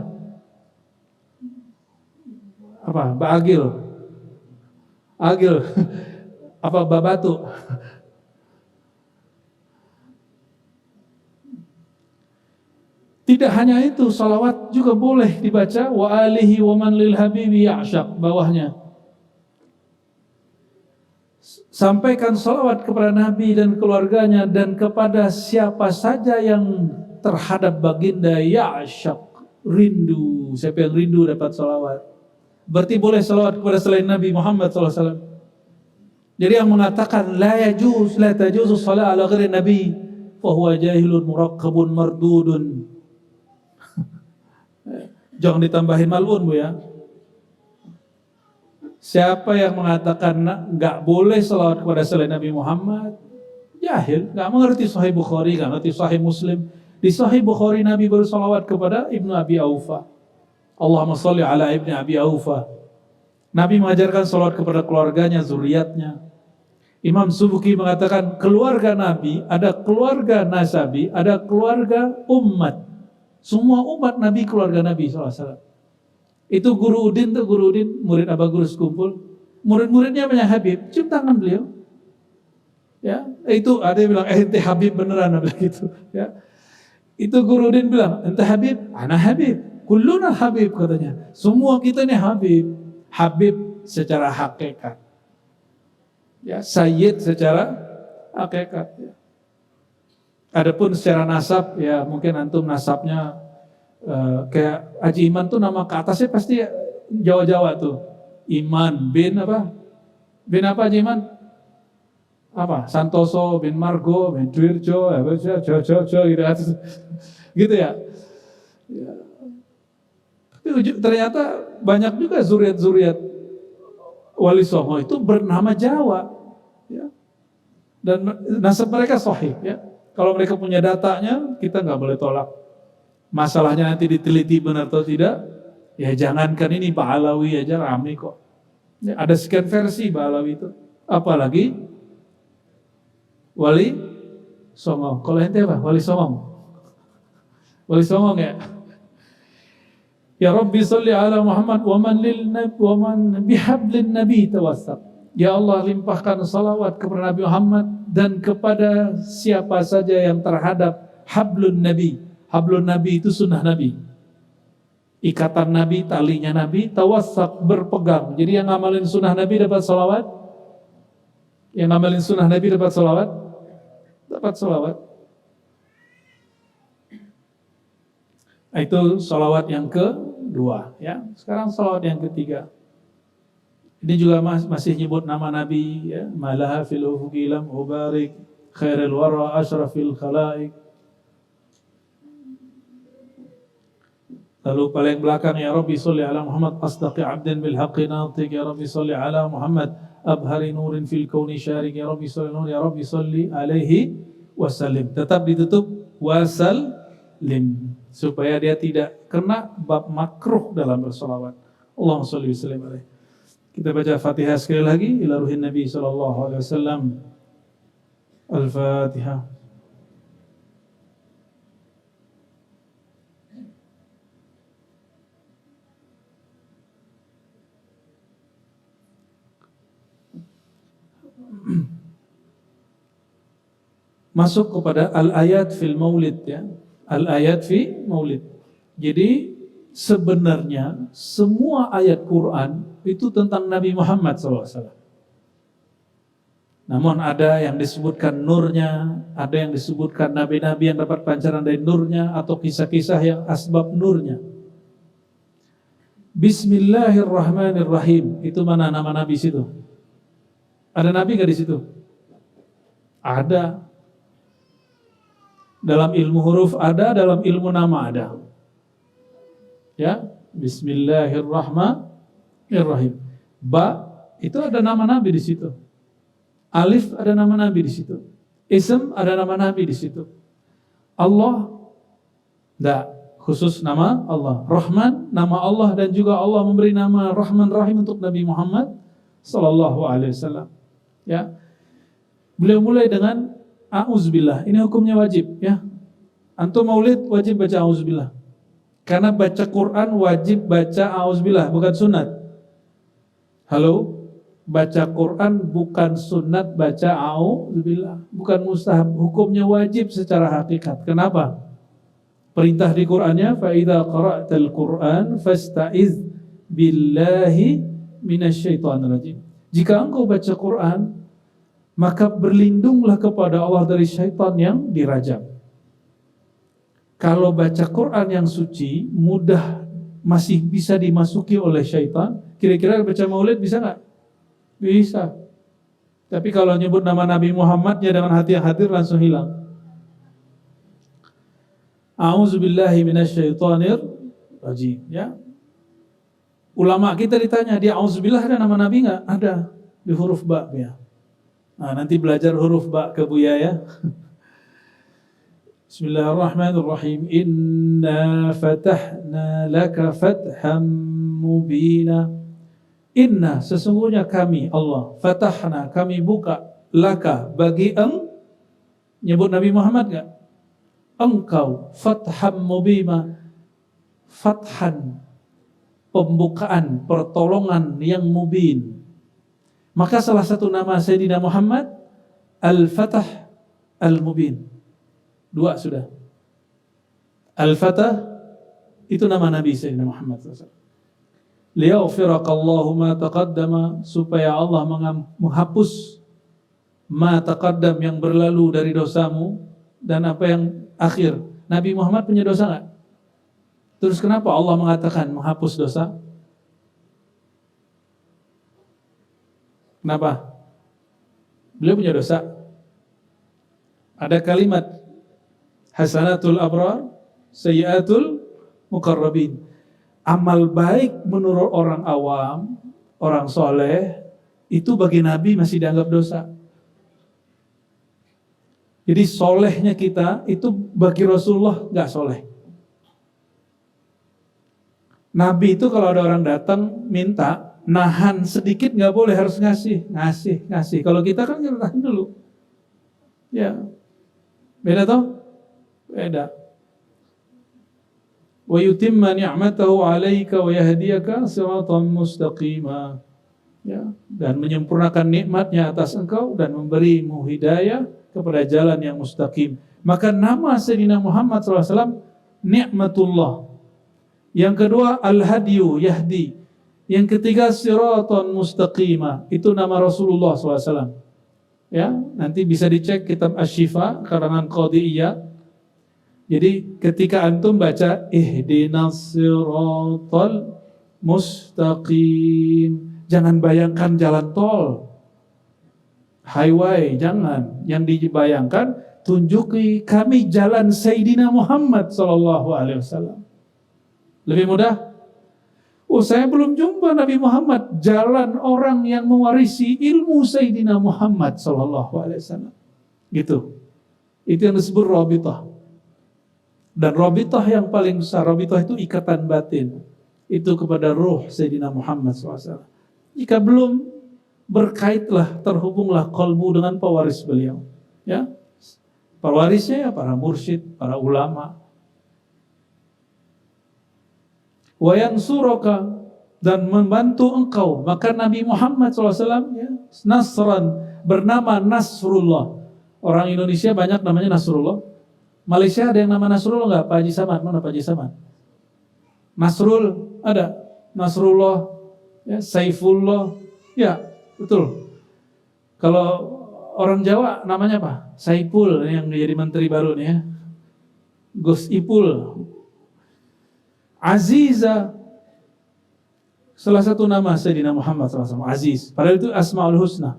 Apa? Agil. Apa Babatu? Tidak hanya itu, salawat juga boleh dibaca wa alihi wa man lil habibi ya'syaq, bawahnya. Sampaikan salawat kepada Nabi dan keluarganya dan kepada siapa saja yang terhadap baginda ya'syaq, rindu. Siapa yang rindu dapat salawat. Berarti boleh salawat kepada selain Nabi Muhammad SAW. Jadi yang mengatakan la tajuzu salat ala ghairi Nabi fa huwa jahilun muraqqabun mardudun. Jangan ditambahin malun, Bu, ya. Siapa yang mengatakan nggak boleh salawat kepada selain Nabi Muhammad, jahil, nggak mengerti Sahih Bukhari, nggak mengerti Sahih Muslim. Di Sahih Bukhari Nabi bersalawat kepada Ibnu Abi Aufa. Allahumma sholli ala Ibnu Abi Aufa. Nabi mengajarkan salawat kepada keluarganya, zuriatnya. Imam Subuki mengatakan keluarga Nabi, ada keluarga nasabi, ada keluarga umat. Semua umat Nabi keluarga Nabi SAW. Itu Guru Udin, murid Abah Guru Sekumpul. Murid-muridnya banyak Habib, cium tangan beliau. Ya, itu ada yang bilang, ente Habib beneran, gitu. Ya, itu Guru Udin bilang, ente Habib, ana Habib, kulluna Habib katanya. Semua kita ini Habib, Habib secara hakikat. Ya, Sayyid secara hakikat. Ya. Adapun secara nasab, ya mungkin antum nasabnya kayak Haji Iman tuh nama ke atasnya pasti Jawa-Jawa tuh. Iman bin apa? Bin apa Haji Iman? Apa? Santoso bin Margo bin Dwirjo, Jo gitu ya. Ya. Tapi ternyata banyak juga zuriat-zuriat Wali Songo itu bernama Jawa, ya. Dan nasab mereka sahih, ya. Kalau mereka punya datanya, kita nggak boleh tolak. Masalahnya nanti diteliti benar atau tidak, ya jangankan ini Pak Alawi aja rame kok. Ya, ada sekian versi Pak Alawi itu. Apalagi Wali Songo. Kalau ente apa? Wali Songong. Wali Songong ya. Ya Rabbi sholli ala Muhammad wa man bihablin nabi tawassal. Ya Allah, limpahkan salawat kepada Nabi Muhammad dan kepada siapa saja yang terhadap hablun Nabi. Hablun Nabi itu sunnah Nabi. Ikatan Nabi, talinya Nabi, tawassak, berpegang. Jadi yang ngamalin sunnah Nabi dapat salawat. Yang ngamalin sunnah Nabi dapat salawat. Dapat salawat. Itu salawat yang kedua. Ya. Sekarang salawat yang ketiga. Ini juga masih nyebut nama Nabi, ya. Malaha fil ufuqi lam ubarik khairul wara asyrafil khalaik. Lalu paling belakang ya Rabbi sholli ala Muhammad asdaqi abdin bil haqqi natiq, ya Rabbi sholli ala Muhammad abhari nurin fil kauni syarik, ya Rabbi sholli nur, ya Rabbi sholli alaihi wasallim. Tetap ditutup wasallim supaya dia tidak kena bab makruh dalam bersolawat. Allahumma sholli wa sallim alaihi. Kita baca Fatihah sekali lagi ila ruhin Nabi sallallahu alaihi wasallam. Al-Fatihah. Masuk kepada al-ayat fil maulid, ya. Al-ayat fi maulid. Jadi sebenarnya semua ayat Quran itu tentang Nabi Muhammad SAW. Namun ada yang disebutkan nurnya, ada yang disebutkan nabi-nabi yang dapat pancaran dari nurnya, atau kisah-kisah yang asbab nurnya. Bismillahirrahmanirrahim. Itu mana nama Nabi situ? Ada Nabi gak di situ? Ada. Dalam ilmu huruf ada, dalam ilmu nama ada. Ya, Bismillahirrahmanirrahim. Ba itu ada nama Nabi di situ. Alif ada nama Nabi di situ. Ism ada nama Nabi di situ. Allah enggak, khusus nama Allah. Rahman nama Allah, dan juga Allah memberi nama Rahman Rahim untuk Nabi Muhammad sallallahu alaihi wasallam. Ya. Beliau mulai dengan auzubillah. Ini hukumnya wajib, ya. Antum maulid wajib baca auzubillah. Karena baca Quran wajib baca auzubillah, bukan sunat. Halo? Baca Quran bukan sunat baca auzubillah, bukan mustahab, hukumnya wajib secara hakikat. Kenapa? Perintah di Qur'annya, fa idza qara'tal Qur'an fasta'iz billahi minasyaitonir rajim. Jika engkau baca Quran, maka berlindunglah kepada Allah dari syaitan yang dirajam. Kalau baca Quran yang suci, mudah masih bisa dimasuki oleh syaitan. Kira-kira baca maulid bisa nggak? Bisa. Tapi kalau nyebut nama Nabi Muhammad ya dengan hati yang hadir langsung hilang. A'udzubillahi minasyaitonir rajim, ya. Ulama kita ditanya, dia auzubillah ada nama Nabi enggak? Ada, di huruf ba ya. Nah, nanti belajar huruf ba ke Buya ya. Bismillahirrahmanirrahim. Inna fatahna laka fatham mubina. Inna, sesungguhnya kami Allah, fatahna, kami buka, laka, bagi nyebut Nabi Muhammad gak? Engkau, fatham mubina, fathan, pembukaan, pertolongan yang mubin. Maka salah satu nama Sayyidina Muhammad, Al-Fatah Al-Mubin. Dua sudah. Al-Fatah, itu nama Nabi Sayyidina Muhammad SAW. Liyaghfirakallahu ma taqaddama, supaya Allah menghapus ma taqaddam, yang berlalu dari dosamu, dan apa yang akhir. Nabi Muhammad punya dosa enggak? Terus kenapa Allah mengatakan menghapus dosa? Kenapa? Beliau punya dosa. Ada kalimat hasanatul abrar, sayyiatul muqarrabin. Amal baik menurut orang awam, orang soleh, itu bagi Nabi masih dianggap dosa. Jadi solehnya kita itu bagi Rasulullah gak soleh. Nabi itu kalau ada orang datang minta, nahan sedikit gak boleh, harus ngasih. Kalau kita kan kita tahan dulu. Ya, beda toh? Beda. Wa yutimma ni'matahu 'alaika wa yahdiyaka siratan mustaqima. Ya, dan menyempurnakan nikmatnya atas engkau dan memberimu hidayah kepada jalan yang mustaqim. Maka nama Sayyidina Muhammad SAW ni'matullah. Yang kedua al-hadyu, yahdi. Yang ketiga siratan mustaqima, itu nama Rasulullah SAW. Ya, nanti bisa dicek kitab Asy-Syifa karangan Qadhi Iyad. Jadi ketika antum baca ihdinas siratal mustaqim, jangan bayangkan jalan tol, highway, jangan. Yang dibayangkan, tunjuki kami jalan Sayyidina Muhammad sallallahu alaihi wasallam. Lebih mudah? Oh, saya belum jumpa Nabi Muhammad, jalan orang yang mewarisi ilmu Sayyidina Muhammad sallallahu alaihi wasallam. Gitu. Itu yang disebut rabithah. Dan rabithah yang paling besar, rabithah itu ikatan batin. Itu kepada ruh Sayyidina Muhammad SAW. Jika belum, berkaitlah, terhubunglah qalbu dengan pewaris beliau. Ya, pewarisnya ya para mursyid, para ulama. Wa yansuraka, dan membantu engkau. Maka Nabi Muhammad SAW ya, Nasran, bernama Nasrullah. Orang Indonesia banyak namanya Nasrullah. Malaysia ada yang nama Nasrullah enggak? Pak Haji Samad, mana Pak Haji Samad? Nasrul ada, Nasrullah, ya, Saifullah, ya betul. Kalau orang Jawa namanya apa? Saipul yang jadi menteri baru nih ya. Gus Ipul, Aziza, salah satu nama Sayyidina Muhammad SAW, Aziz. Padahal itu Asmaul Husna.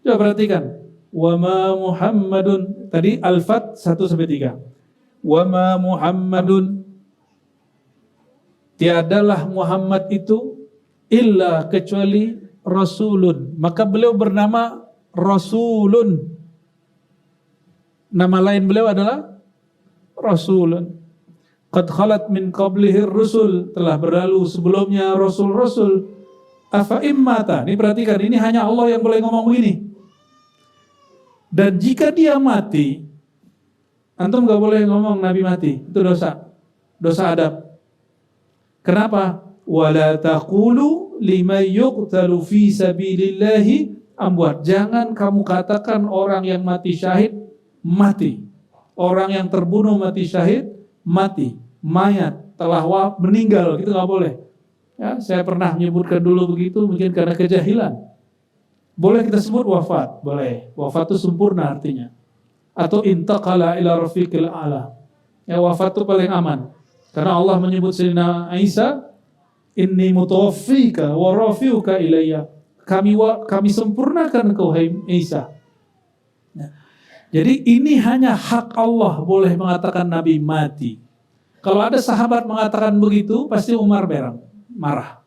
Coba perhatikan. Wa ma Muhammadun. Tadi Al-Fat 1-3. Wa ma Muhammadun. Tiadalah Muhammad itu illa kecuali Rasulun. Maka beliau bernama Rasulun. Nama lain beliau adalah Rasulun. Qad khalat min qablihi rusul, telah berlalu sebelumnya rasul-rasul. Afa immata, ini perhatikan, ini hanya Allah yang boleh ngomong begini. Dan jika dia mati, antum gak boleh ngomong Nabi mati, itu dosa. Dosa adab. Kenapa? Wala taqulu liman yuqtalu fi sabilillahi amwat. Jangan kamu katakan orang yang mati syahid mati. Orang yang terbunuh mati syahid mati, mayat, telah meninggal, gitu nggak boleh. Ya, saya pernah menyebutkan dulu begitu, mungkin karena kejahilan. Boleh kita sebut wafat, boleh. Wafat itu sempurna artinya. Atau intaqala ila rafiqil a'la. Ya, wafat itu paling aman. Karena Allah menyebut Sayyidina Isa, inni mutawaffika wa rafi'uka ilayya. Kami sempurnakan engkau hai Isa. Ya. Jadi ini hanya hak Allah boleh mengatakan Nabi mati. Kalau ada sahabat mengatakan begitu, pasti Umar marah.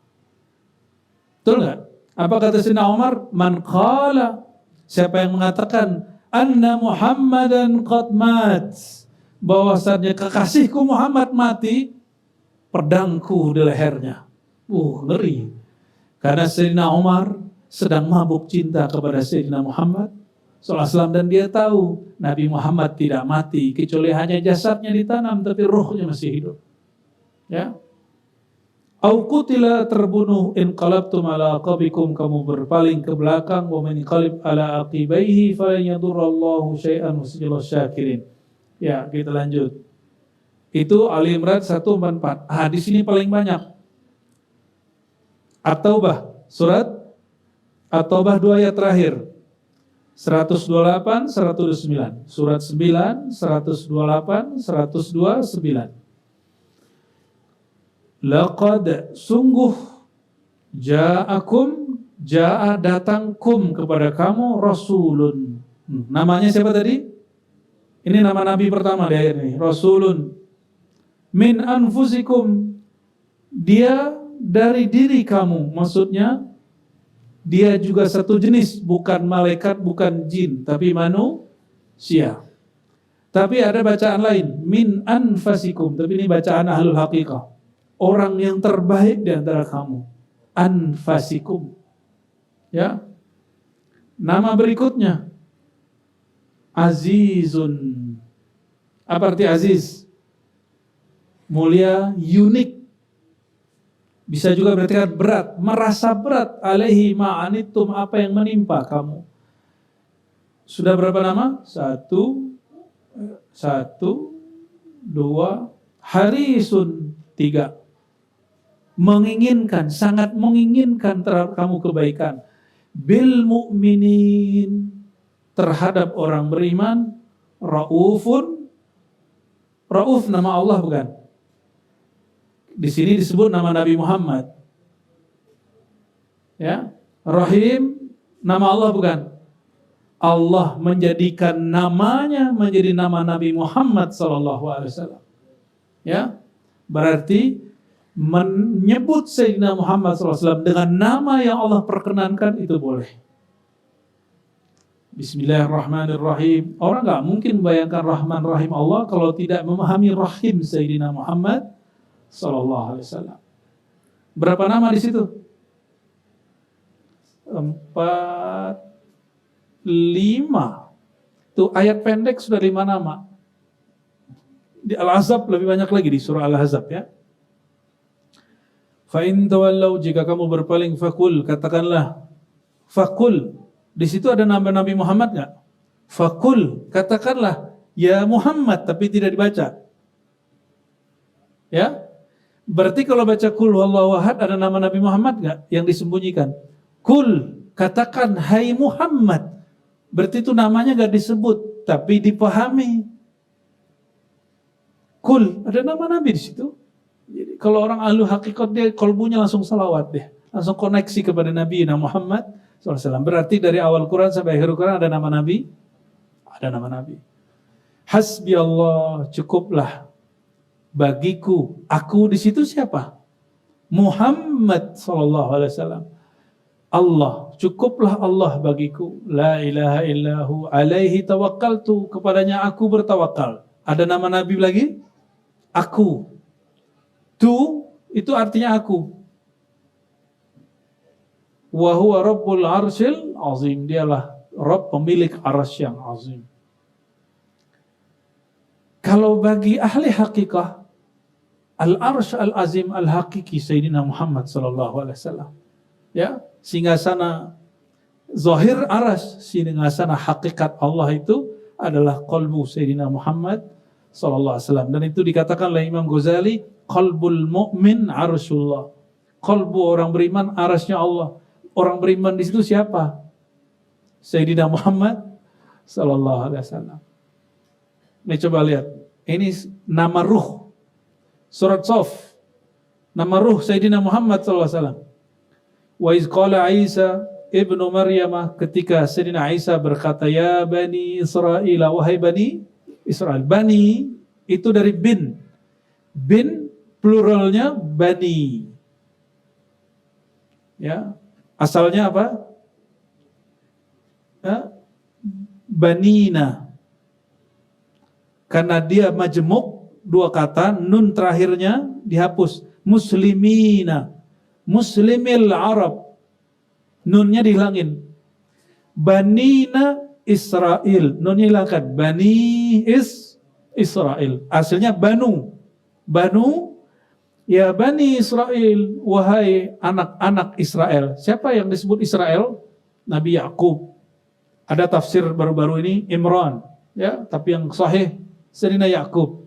Betul nggak? Apa kata Sayyidina Umar? Man qala, siapa yang mengatakan anna Muhammadan qad mat, bahwasannya kekasihku Muhammad mati, pedangku di lehernya. Ngeri. Karena Sayyidina Umar sedang mabuk cinta kepada Sayyidina Muhammad SAW, dan dia tahu Nabi Muhammad tidak mati kecuali hanya jasadnya ditanam tapi ruhnya masih hidup. Ya. Au qutila, terbunuh, in qalabtum ala aqabikum, kamu berpaling ke belakang, wa man qalib ala aqibaihi falan yadurrallahu syai'an wasjilal syakirin. Ya, kita lanjut. Itu Ali Imran 144. Di sini paling banyak. At-Taubah, surat At-Taubah 2 ayat terakhir. 128, 129. Surat 9, 128, 129. Laqad, sungguh, ja'a datangkum kepada kamu Rasulun. Namanya siapa tadi? Ini nama Nabi pertama di ayat ini. Rasulun. Min anfusikum. Dia dari diri kamu. Maksudnya dia juga satu jenis, bukan malaikat, bukan jin, tapi manusia. Tapi ada bacaan lain, min anfasikum, tapi ini bacaan ahlul haqiqah. Orang yang terbaik di antara kamu. Anfasikum. Ya. Nama berikutnya Azizun. Apa arti aziz? Mulia, unik. Bisa juga berarti berat, merasa berat. Alaihi ma'anittum, apa yang menimpa kamu. Sudah berapa nama? 1, 2, harisun 3. Menginginkan, sangat menginginkan terhadap kamu kebaikan. Bil mu'minin, terhadap orang beriman. Raufun, Rauf nama Allah bukan? Di sini disebut nama Nabi Muhammad. Ya, Rahim nama Allah bukan? Allah menjadikan namanya menjadi nama Nabi Muhammad SAW. Ya, berarti menyebut Sayyidina Muhammad SAW dengan nama yang Allah perkenankan itu boleh. Bismillahirrahmanirrahim. Orang nggak mungkin membayangkan Rahman Rahim Allah kalau tidak memahami Rahim Sayyidina Muhammad Sallallahu Alaihi Wasallam. Berapa nama di situ? 4, 5. Tuh ayat pendek sudah 5 nama. Di Al-Ahzab lebih banyak lagi di surah Al-Ahzab ya. Fa in tawallau, jika kamu berpaling, fakul, katakanlah. Fakul, di situ ada nama Nabi Muhammad enggak? Fakul, katakanlah ya Muhammad, tapi tidak dibaca. Ya. Berarti kalau baca kul huwallahu ahad ada nama Nabi Muhammad enggak yang disembunyikan? Kul, katakan hai Muhammad. Berarti itu namanya enggak disebut, tapi dipahami. Kul, ada nama Nabi di situ. Jadi kalau orang ahlu hakikat dia kolbunya langsung salawat deh, langsung koneksi kepada Nabi Muhammad SAW. Berarti dari awal Quran sampai akhir Quran ada nama Nabi, ada nama Nabi. Hasbi Allah, cukuplah bagiku. Aku di situ siapa? Muhammad SAW. Allah, cukuplah Allah bagiku. La ilaha illahu alaihi tawakkaltu, kepadanya aku bertawakal. Ada nama Nabi lagi? Aku. Tu itu artinya aku. Wa huwa rabbul arsyil azim, dialah Rabb pemilik arsy yang azim. Kalau bagi ahli hakikah, al-arsy al-azim al-hakiki Sayyidina Muhammad sallallahu alaihi wasallam. Ya, singgasana zahir arsy, singgasana hakikat Allah itu adalah qalbu Sayyidina Muhammad sallallahu alaihi wasallam. Dan itu dikatakan oleh Imam Ghazali, qalbul mu'min arsyullah. Qalbu orang beriman arsy-nya Allah. Orang beriman di situ siapa? Sayyidina Muhammad sallallahu alaihi wasallam. Ini coba lihat. Ini nama ruh. Surat Shaf. Nama ruh Sayyidina Muhammad sallallahu alaihi wasallam. Wa iz qala Isa ibnu Maryam, ketika Sayyidina Isa berkata, ya bani Israel, wahai bani Israel. Bani itu dari bin. Bin pluralnya bani. Ya, asalnya apa? Ya, banina. Karena dia majemuk, dua kata, nun terakhirnya dihapus. Muslimina. Muslimil Arab. Nunnya dihilangin. Banina Israel. Nunnya hilangkan. Bani Israel. Hasilnya Banu. Banu, ya Bani Israel, wahai anak-anak Israel. Siapa yang disebut Israel? Nabi Yakub. Ada tafsir baru-baru ini Imran, ya, tapi yang sahih Sayyidina Yakub.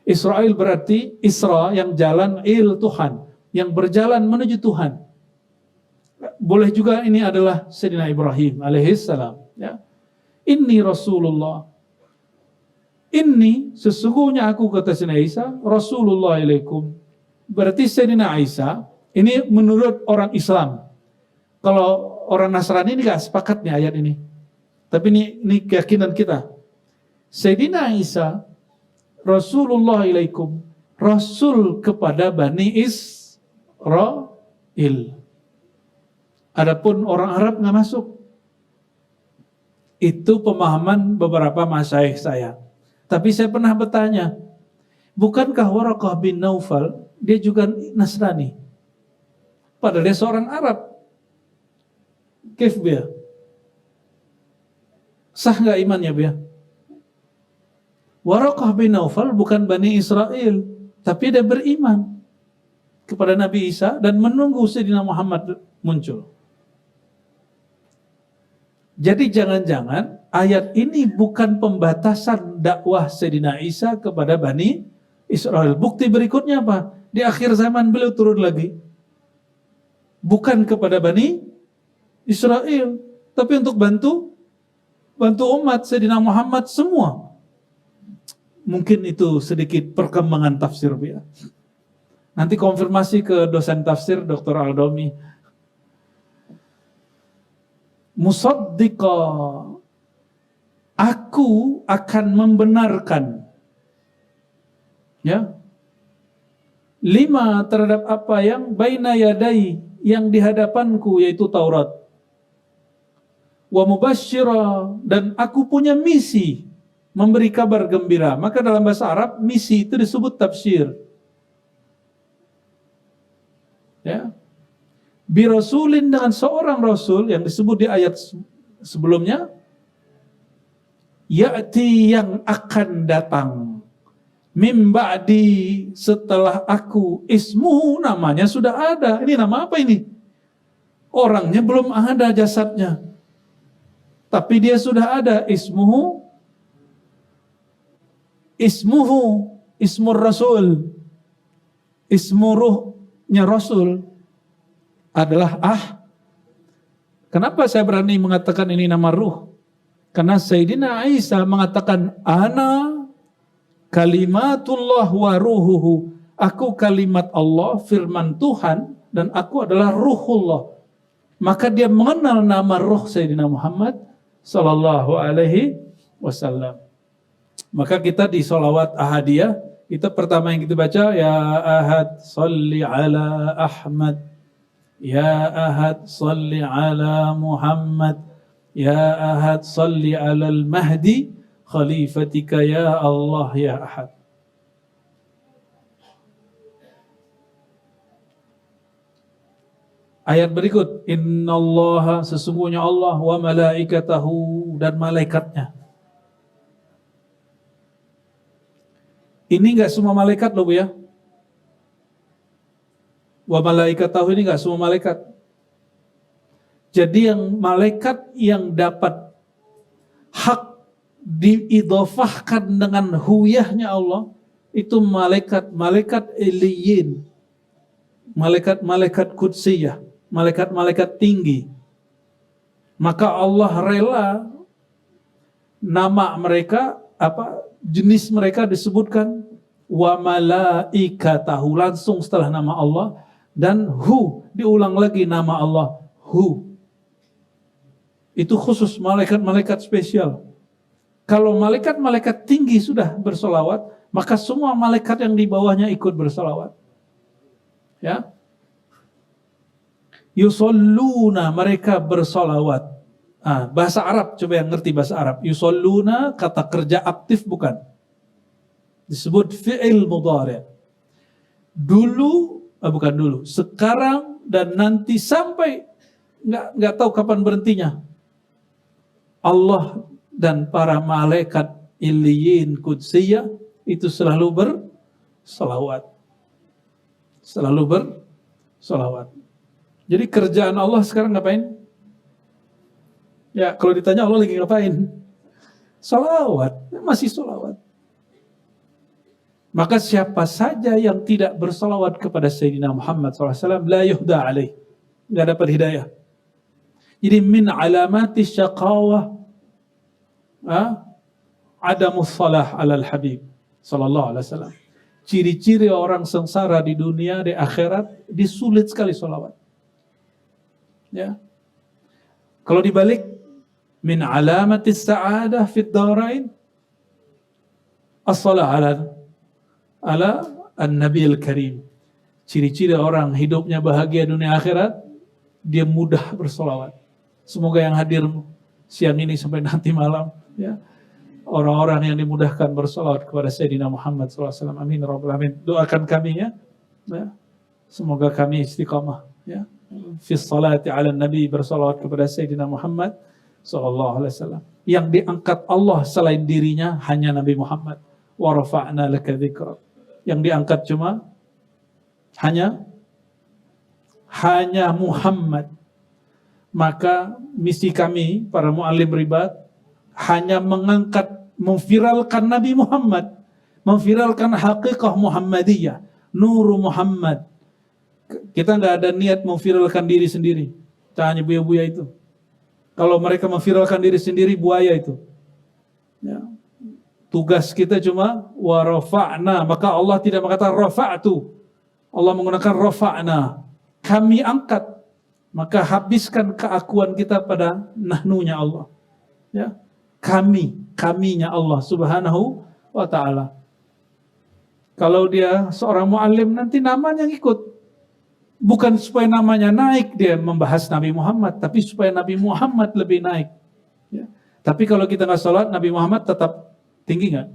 Israel berarti Isra, yang jalan, il Tuhan, yang berjalan menuju Tuhan. Boleh juga ini adalah Sayyidina Ibrahim alaihissalam, ya. Inni Rasulullah. Ini sesungguhnya aku, kata Sayyidina Isa, Rasulullah ilaikum. Berarti Sayyidina Isa ini menurut orang Islam. Kalau orang Nasrani ini gak sepakat nih ayat ini. Tapi ini keyakinan kita. Sayyidina Isa Rasulullah ilaikum, Rasul kepada Bani Israel. Adapun orang Arab gak masuk. Itu pemahaman beberapa masyayikh saya. Tapi saya pernah bertanya, bukankah Waraqah bin Naufal, dia juga Nasrani? Padahal dia seorang Arab. Kif dia? Sah gak imannya dia? Waraqah bin Naufal bukan Bani Israel, tapi dia beriman kepada Nabi Isa dan menunggu Sayyidina Muhammad muncul. Jadi jangan-jangan ayat ini bukan pembatasan dakwah Sayyidina Isa kepada Bani Israel. Bukti berikutnya apa? Di akhir zaman beliau turun lagi. Bukan kepada Bani Israel, tapi untuk bantu umat Sayyidina Muhammad semua. Mungkin itu sedikit perkembangan tafsir ya. Nanti konfirmasi ke dosen tafsir Dr. Aldomi. Musaddiqa, aku akan membenarkan, ya, lima terhadap apa yang baina yadai, yang di hadapanku, yaitu Taurat. Wa mubasysyira, dan aku punya misi memberi kabar gembira. Maka dalam bahasa Arab misi itu disebut tafsir. Ya. Birasulin, dengan seorang rasul yang disebut di ayat sebelumnya, ya'ti, yang akan datang, mim ba'di, setelah aku, ismuhu, namanya sudah ada. Ini nama apa ini? Orangnya belum ada, jasadnya, tapi dia sudah ada. Ismuhu, ismur rasul, ismu ruhnya rasul adalah Kenapa saya berani mengatakan ini nama ruh? Karena Sayyidina Isa mengatakan ana kalimatullah wa ruhuhu. aku kalimat Allah, firman Tuhan, dan aku adalah ruhullah. Maka dia mengenal nama ruh Sayyidina Muhammad sallallahu alaihi wasallam. Maka kita di sholawat ahadiyah, kita pertama yang kita baca, ya ahad salli ala Ahmad, ya ahad salli ala Muhammad, ya ahad salli ala al-mahdi khalifatika ya Allah ya ahad. Ayat berikut, innallaha, sesungguhnya Allah, wa malaikatahu, dan malaikatnya. Ini enggak semua malaikat loh Bu ya. Wa malaikatahu ini enggak semua malaikat. Jadi yang malaikat yang dapat hak diidhafahkan dengan huyahnya Allah, itu malaikat iliyin, malaikat kudsiyah, malaikat tinggi. Maka Allah rela nama mereka, jenis mereka disebutkan wa malaikatahu langsung setelah nama Allah, dan diulang lagi nama Allah itu khusus malaikat-malaikat spesial. Kalau malaikat-malaikat tinggi sudah bersolawat, maka semua malaikat yang di bawahnya ikut bersolawat. Ya, yusalluna, mereka bersolawat. Bahasa Arab, coba yang ngerti bahasa Arab. Yusalluna kata kerja aktif bukan, disebut fi'il mudhari'. Bukan dulu, sekarang dan nanti sampai nggak tahu kapan berhentinya. Allah dan para malaikat iliyin kudsiyah itu selalu bersolawat. Selalu bersolawat. Jadi kerjaan Allah sekarang ngapain? Ya, kalau ditanya Allah lagi ngapain? Solawat, masih solawat. Maka siapa saja yang tidak bersolawat kepada Sayyidina Muhammad SAW, la yuhda alaih, nggak dapat hidayah. Jadi min alamati syaqawah adamus salah alal habib sallallahu alaihi wasallam. Ciri-ciri orang sengsara di dunia, di akhirat, disulit sekali solawat. Ya. Kalau dibalik, min alamati sa'adah fid darain as-salah ala an-nabi al-karim. Ciri-ciri orang hidupnya bahagia dunia akhirat, dia mudah bersolawat. Semoga yang hadir siang ini sampai nanti malam, ya, orang-orang yang dimudahkan bersolawat kepada Sayyidina Muhammad SAW. Amin rabbal alamin. Doakan kami ya. Semoga kami istiqamah ya. Fi salati ala nabi, bersolawat kepada Sayyidina Muhammad SAW. Yang diangkat Allah selain dirinya hanya Nabi Muhammad. Wa rafa'na laka dzikrak. Yang diangkat cuma hanya Muhammad. Maka misi kami para mu'allim ribat hanya mengangkat, memviralkan Nabi Muhammad, memviralkan hakikah Muhammadiyah, Nuru Muhammad. Kita nggak ada niat memviralkan diri sendiri. Tanya buaya-buaya itu. Kalau mereka memviralkan diri sendiri, buaya itu. Ya. Tugas kita cuma wa rafa'na, maka Allah tidak mengatakan rafa'tu. Allah menggunakan rafa'na. Kami angkat. Maka habiskan keakuan kita pada nahnunya Allah. Ya. Kaminya Allah Subhanahu wa ta'ala. Kalau dia seorang mu'allim, nanti namanya ngikut. Bukan supaya namanya naik dia membahas Nabi Muhammad, tapi supaya Nabi Muhammad lebih naik. Ya. Tapi kalau kita nggak sholat, Nabi Muhammad tetap tinggi nggak?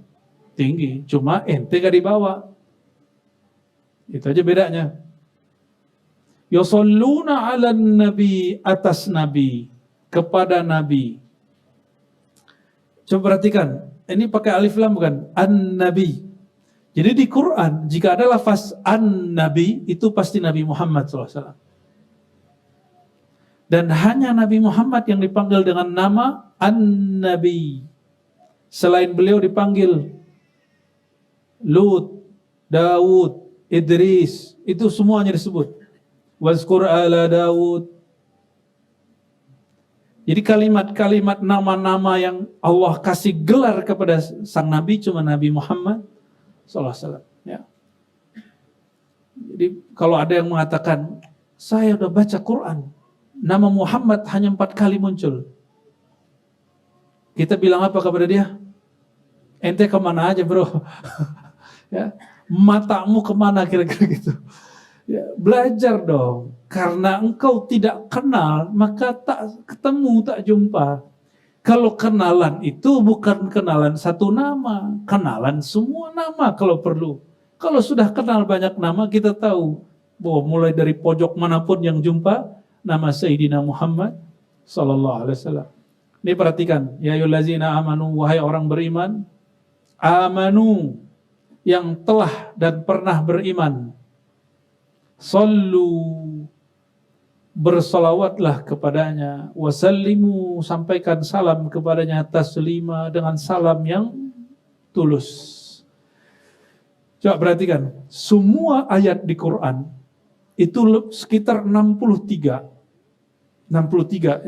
Tinggi. Cuma ente gak dibawa. Itu aja bedanya. Yusalluna ala nabi, atas nabi, kepada nabi. Coba perhatikan, ini pakai alif lam bukan? An-nabi. Jadi di Quran, jika ada lafaz an-nabi, itu pasti Nabi Muhammad SAW. Dan hanya Nabi Muhammad yang dipanggil dengan nama an-nabi. Selain beliau dipanggil Lut, Daud, Idris, itu semuanya disebut. Wazkur ala Daud. Jadi kalimat-kalimat nama-nama yang Allah kasih gelar kepada sang Nabi cuma Nabi Muhammad SAW. Ya. Jadi kalau ada yang mengatakan, saya udah baca Quran, nama Muhammad hanya 4 kali muncul. Kita bilang apa kepada dia? Ente kemana aja bro? Ya, matamu kemana kira-kira gitu. Ya, belajar dong. Karena engkau tidak kenal, maka tak ketemu, tak jumpa. Kalau kenalan itu bukan kenalan satu nama, kenalan semua nama kalau perlu. Kalau sudah kenal banyak nama, kita tahu bahwa mulai dari pojok manapun yang jumpa nama Sayyidina Muhammad sallallahu alaihi wasallam. Ini perhatikan, ya ayyuhallazina amanu, wahai orang beriman, amanu, yang telah dan pernah beriman, sallu, bersolawatlah kepadanya, wasallimu, sampaikan salam kepadanya, taslima, dengan salam yang tulus. Coba perhatikan, semua ayat di Quran itu sekitar 63,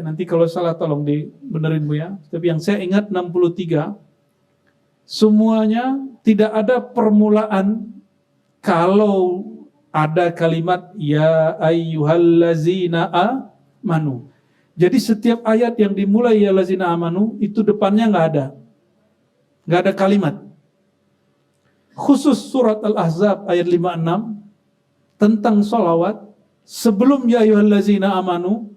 nanti kalau salah tolong dibenerin Bu ya, tapi yang saya ingat 63, semuanya tidak ada permulaan kalau ada kalimat ya ayyuhallazina amanu. Jadi setiap ayat yang dimulai ya allazina amanu itu depannya nggak ada kalimat. Khusus surat Al-Ahzab ayat 56 tentang sholawat, sebelum ya ayyuhallazina amanu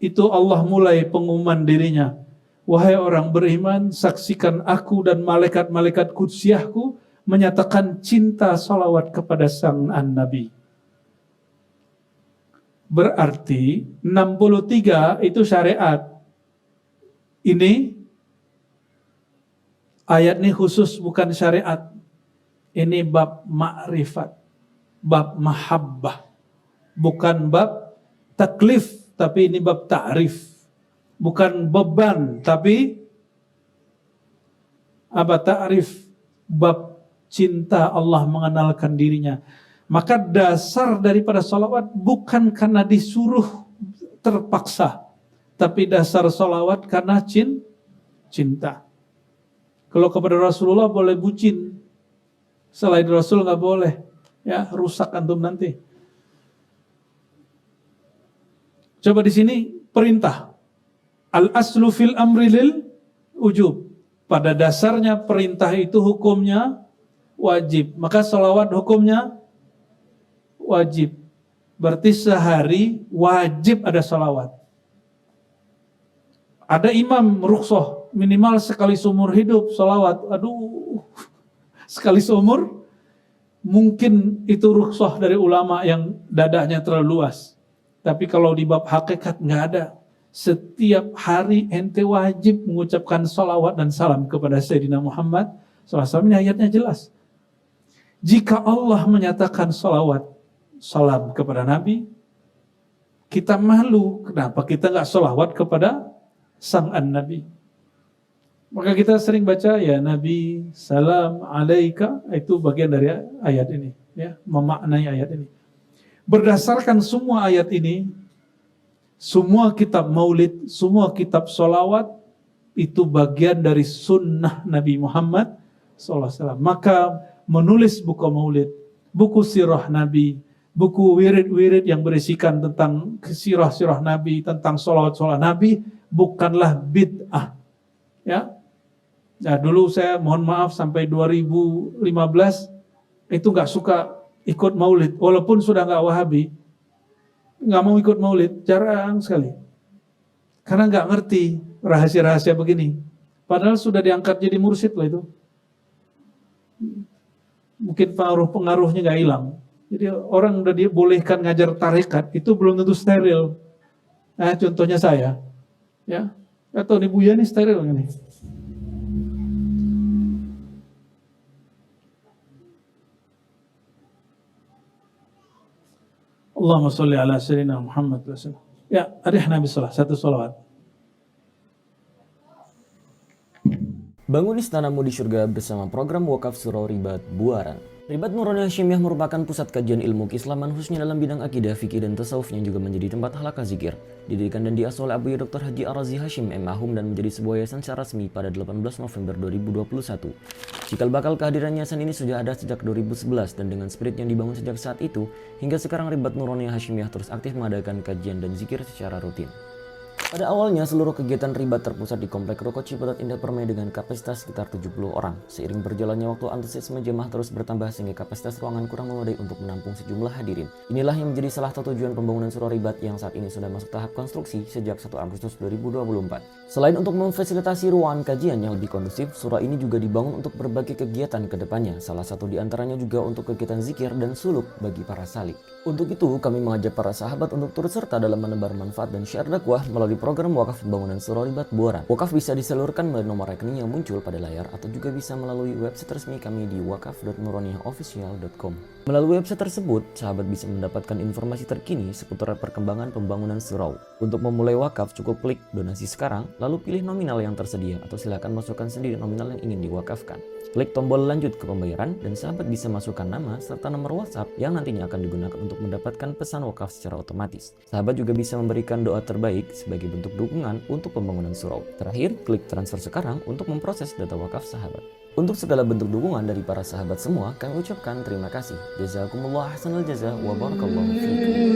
itu Allah mulai pengumuman dirinya. Wahai orang beriman, saksikan aku dan malaikat-malaikat kudsiyahku menyatakan cinta salawat kepada sang An-Nabi. Berarti 63 itu syariat. Ini ayat ini khusus bukan syariat. Ini bab ma'rifat, bab mahabbah. Bukan bab taklif, tapi ini bab ta'rif. Bukan beban, tapi apa ta'rif, bab cinta Allah mengenalkan dirinya. Maka dasar daripada salawat bukan karena disuruh terpaksa, tapi dasar salawat karena cinta. Kalau kepada Rasulullah boleh bucin, selain Rasul nggak boleh, ya rusak antum nanti. Coba di sini perintah. Al-aslu fil amri lil ujub. Pada dasarnya perintah itu hukumnya wajib. Maka salawat hukumnya wajib. Berarti sehari wajib ada salawat. Ada imam rukhsah minimal sekali seumur hidup salawat. Aduh, sekali seumur mungkin itu rukhsah dari ulama yang dadanya terlalu luas. Tapi kalau di bab hakikat nggak ada. Setiap hari ente wajib mengucapkan salawat dan salam kepada Sayyidina Muhammad SAW. Ini ayatnya jelas. Jika Allah menyatakan salawat, salam kepada Nabi, kita malu. Kenapa kita nggak salawat kepada sang An-Nabi? Maka kita sering baca ya Nabi, salam alaika, itu bagian dari ayat ini, ya, memaknai ayat ini. Berdasarkan semua ayat ini, semua kitab maulid, semua kitab salawat itu bagian dari sunnah Nabi Muhammad SAW. Maka menulis buku maulid, buku sirah Nabi, buku wirid-wirid yang berisikan tentang sirah-sirah Nabi, tentang salawat-salawat Nabi, bukanlah bid'ah. Ya, nah, dulu saya mohon maaf sampai 2015 itu nggak suka ikut maulid, walaupun sudah nggak Wahabi, nggak mau ikut maulid, jarang sekali, karena nggak ngerti rahasia-rahasia begini. Padahal sudah diangkat jadi mursyid lah itu. Mungkin pengaruh-pengaruhnya nggak hilang. Jadi orang udah dibolehkan ngajar tarekat itu belum tentu steril. Nah, contohnya saya, ya, atau nih Buya nih steril ini. Allahumma sholli ala sayyidina Muhammad. Ya, hadis Nabi satu salawat. Bangun istanamu di surga bersama program Wakaf Surau Ribat Buaran. Ribat Nuraniyah Hasyimiyah merupakan pusat kajian ilmu keislaman khususnya dalam bidang akidah, fikih, dan tasawuf yang juga menjadi tempat halaqah zikir. Didirikan dan diasuh oleh Abuya Dr. Haji Ar-Razi Hashim M. Ahum dan menjadi sebuah yayasan secara resmi pada 18 November 2021. Cikal bakal kehadiran yayasan ini sudah ada sejak 2011 dan dengan spirit yang dibangun sejak saat itu, hingga sekarang Ribat Nuraniyah Hasyimiyah terus aktif mengadakan kajian dan zikir secara rutin. Pada awalnya, seluruh kegiatan ribat terpusat di Komplek Ruko Ciputat Indah Permai dengan kapasitas sekitar 70 orang. Seiring berjalannya waktu, antusiasme jemaah terus bertambah sehingga kapasitas ruangan kurang memadai untuk menampung sejumlah hadirin. Inilah yang menjadi salah satu tujuan pembangunan surau ribat yang saat ini sudah masuk tahap konstruksi sejak 1 Agustus 2024. Selain untuk memfasilitasi ruangan kajian yang lebih kondusif, surau ini juga dibangun untuk berbagai kegiatan ke depannya. Salah satu di antaranya juga untuk kegiatan zikir dan suluk bagi para salik. Untuk itu, kami mengajak para sahabat untuk turut serta dalam menebar manfaat dan syiar dakwah melalui program wakaf pembangunan surau ribat Buaran. Wakaf bisa disalurkan melalui nomor rekening yang muncul pada layar atau juga bisa melalui website resmi kami di wakaf.nuraniyahofficial.com. Melalui website tersebut, sahabat bisa mendapatkan informasi terkini seputar perkembangan pembangunan surau. Untuk memulai wakaf, cukup klik donasi sekarang, lalu pilih nominal yang tersedia atau silakan masukkan sendiri nominal yang ingin diwakafkan. Klik tombol lanjut ke pembayaran dan sahabat bisa masukkan nama serta nomor WhatsApp yang nantinya akan digunakan untuk mendapatkan pesan wakaf secara otomatis. Sahabat juga bisa memberikan doa terbaik sebagai bentuk dukungan untuk pembangunan surau. Terakhir, klik transfer sekarang untuk memproses data wakaf sahabat. Untuk segala bentuk dukungan dari para sahabat semua, kami ucapkan terima kasih. Jazakumullah ahsanal jazaa wa barakallahu fiikum.